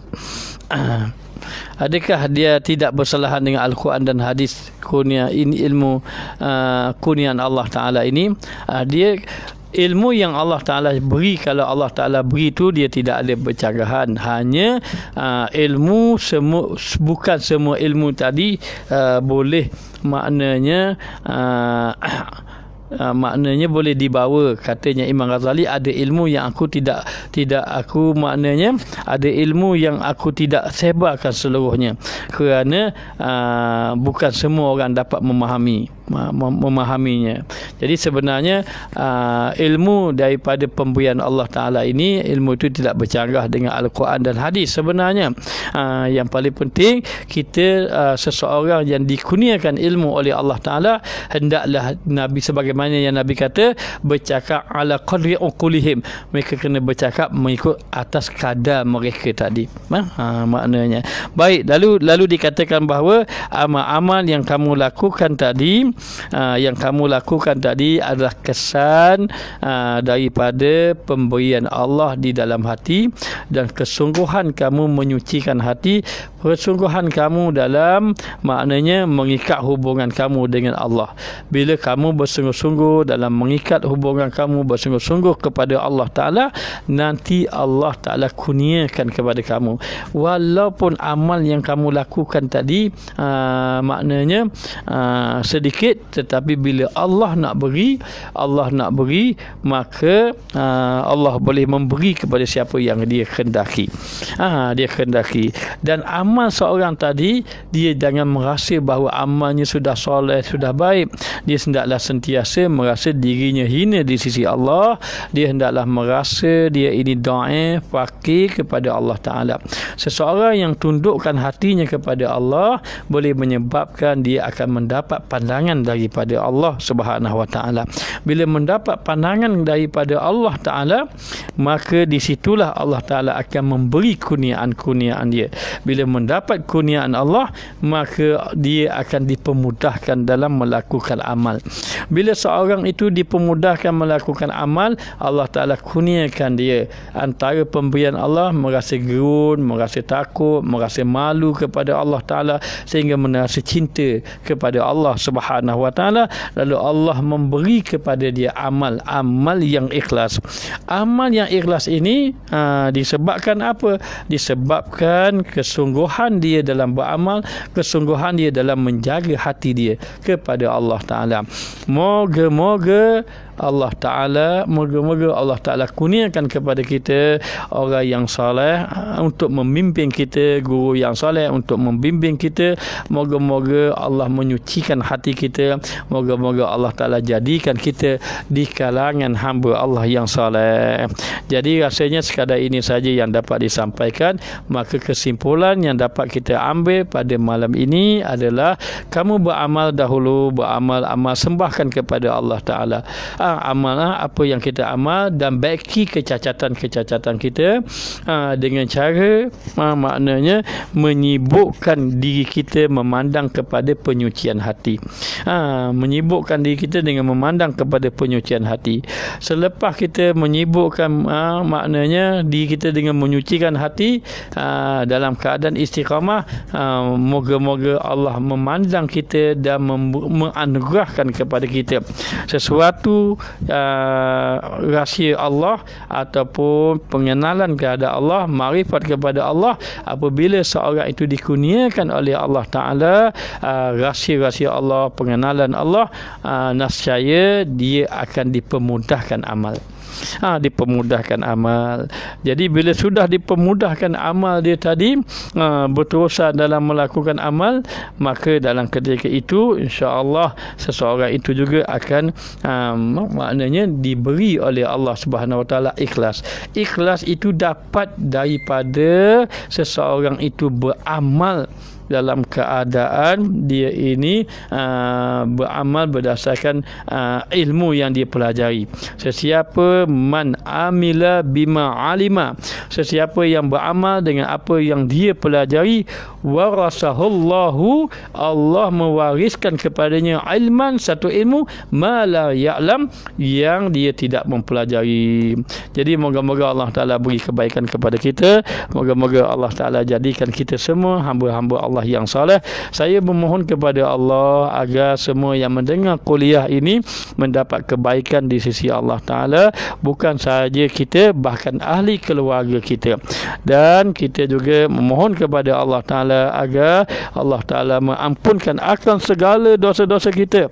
adakah dia tidak bersalahan dengan Al-Quran dan hadis? Kurnia ini ilmu kurniaan Allah Ta'ala ini, dia ilmu yang Allah Ta'ala beri. Kalau Allah Ta'ala beri itu, dia tidak ada bercanggahan. Hanya ilmu bukan semua ilmu tadi boleh maknanya maknanya boleh dibawa. Katanya Imam Ghazali, ada ilmu yang aku tidak maknanya ada ilmu yang aku tidak sebarkan seluruhnya, kerana bukan semua orang dapat memahaminya. Jadi sebenarnya ilmu daripada pemberian Allah Ta'ala ini, ilmu itu tidak bercanggah dengan Al-Quran dan hadis. Sebenarnya yang paling penting, kita seseorang yang dikurniakan ilmu oleh Allah Ta'ala, hendaklah Nabi, sebagaimana yang Nabi kata, bercakap ala qadri uqulihim. Mereka kena bercakap mengikut atas kadar mereka tadi. Maknanya baik. Lalu dikatakan bahawa amal-amal yang kamu lakukan tadi, adalah kesan daripada pemberian Allah di dalam hati, dan kesungguhan kamu menyucikan hati, persungguhan kamu dalam maknanya mengikat hubungan kamu dengan Allah. Bila kamu bersungguh-sungguh dalam mengikat hubungan kamu, bersungguh-sungguh kepada Allah Ta'ala, nanti Allah Ta'ala kurniakan kepada kamu. Walaupun amal yang kamu lakukan tadi maknanya sedikit, tetapi bila Allah nak beri, maka Allah boleh memberi kepada siapa yang dia kehendaki. Dan amal seorang tadi, dia jangan merasa bahawa amalnya sudah soleh, sudah baik. Dia hendaklah sentiasa merasa dirinya hina di sisi Allah. Dia hendaklah merasa dia ini dhaif, fakir kepada Allah Ta'ala. Seseorang yang tundukkan hatinya kepada Allah boleh menyebabkan dia akan mendapat pandangan daripada Allah Subhanahu Wa Ta'ala. Bila mendapat pandangan daripada Allah Ta'ala, maka di situlah Allah Ta'ala akan memberi kurniaan-kurniaan dia. Bila mendapat kurniaan Allah, maka dia akan dipermudahkan dalam melakukan amal. Bila seorang itu dipermudahkan melakukan amal, Allah Ta'ala kurniakan dia antara pemberian Allah, merasa gerun, merasa takut, merasa malu kepada Allah Ta'ala, sehingga merasa cinta kepada Allah Subhanahu Wa Ta'ala. Lalu Allah memberi kepada dia amal yang ikhlas. Amal yang ikhlas ini disebabkan apa? Disebabkan kesungguhan dia dalam beramal, kesungguhan dia dalam menjaga hati dia kepada Allah Ta'ala. Moga-moga Allah Ta'ala kurniakan kepada kita orang yang soleh untuk memimpin kita, guru yang soleh untuk membimbing kita. Moga-moga Allah menyucikan hati kita. Moga-moga Allah Ta'ala jadikan kita di kalangan hamba Allah yang soleh. Jadi rasanya sekadar ini saja yang dapat disampaikan. Maka kesimpulan yang dapat kita ambil pada malam ini adalah, kamu beramal dahulu, beramal sembahkan kepada Allah Ta'ala. Amal apa yang kita amal, dan baiki kecacatan-kecacatan kita dengan cara maknanya menyibukkan diri kita memandang kepada penyucian hati. Menyibukkan diri kita dengan memandang kepada penyucian hati. Selepas kita menyibukkan maknanya diri kita dengan menyucikan hati dalam keadaan istiqamah, moga-moga Allah memandang kita dan menganugerahkan kepada kita sesuatu rahsia Allah ataupun pengenalan kepada Allah, makrifat kepada Allah, apabila seorang itu dikurniakan oleh Allah Ta'ala rahsia-rahsia Allah, pengenalan Allah, nascaya dia akan dipermudahkan amal. Dipermudahkan amal. Jadi bila sudah dipermudahkan amal dia tadi, berterusan dalam melakukan amal, maka dalam ketika itu insya-Allah seseorang itu juga akan maknanya diberi oleh Allah Subhanahu Wa Taala ikhlas. Ikhlas itu dapat daripada seseorang itu beramal dalam keadaan dia ini beramal berdasarkan ilmu yang dia pelajari. Sesiapa man amila bima alima, sesiapa yang beramal dengan apa yang dia pelajari, warasahullahu, Allah mewariskan kepadanya ilman, satu ilmu, ma la ya'lam, yang dia tidak mempelajari. Jadi moga-moga Allah Ta'ala beri kebaikan kepada kita. Moga-moga Allah Ta'ala jadikan kita semua hamba-hamba Allah yang saleh. Saya memohon kepada Allah agar semua yang mendengar kuliah ini mendapat kebaikan di sisi Allah Ta'ala, bukan sahaja kita, bahkan ahli keluarga kita. Dan kita juga memohon kepada Allah Ta'ala agar Allah Ta'ala mengampunkan akan segala dosa-dosa kita,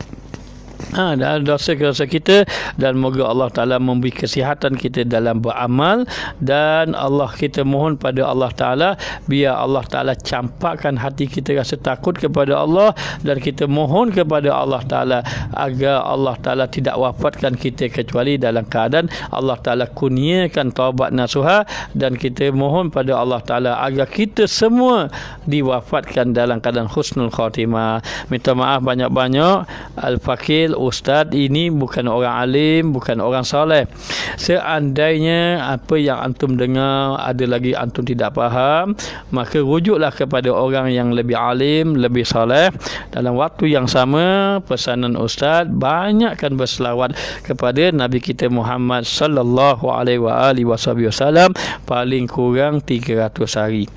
dan dosa-dosa kita, dan moga Allah Ta'ala memberi kesihatan kita dalam beramal. Dan kita mohon pada Allah Ta'ala biar Allah Ta'ala campakkan hati kita rasa takut kepada Allah, dan kita mohon kepada Allah Ta'ala agar Allah Ta'ala tidak wafatkan kita kecuali dalam keadaan Allah Ta'ala kurniakan taubat nasuha. Dan kita mohon pada Allah Ta'ala agar kita semua diwafatkan dalam keadaan husnul khatimah. Minta maaf banyak-banyak, Al-Fakil Ustaz ini bukan orang alim, bukan orang soleh. Seandainya apa yang antum dengar ada lagi antum tidak faham, maka rujuklah kepada orang yang lebih alim, lebih soleh. Dalam waktu yang sama, pesanan Ustaz, banyakkan berselawat kepada Nabi kita Muhammad sallallahu alaihi wasallam, paling kurang 300 hari.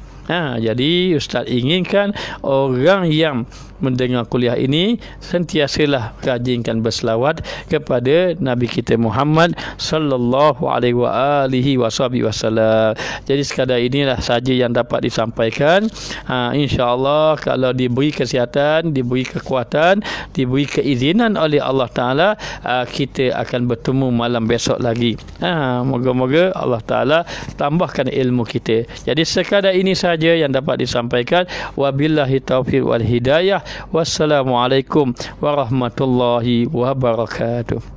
Jadi Ustaz inginkan orang yang mendengar kuliah ini sentiasalah rajinkan berselawat kepada Nabi kita Muhammad sallallahu alaihi wasallam. Jadi sekadar inilah saja yang dapat disampaikan. Insya-Allah kalau diberi kesihatan, diberi kekuatan, diberi keizinan oleh Allah Ta'ala, kita akan bertemu malam besok lagi. Moga-moga Allah Ta'ala tambahkan ilmu kita. Jadi sekadar ini saja yang dapat disampaikan. Wabillahi taufiq wal hidayah. Wassalamualaikum warahmatullahi wabarakatuh.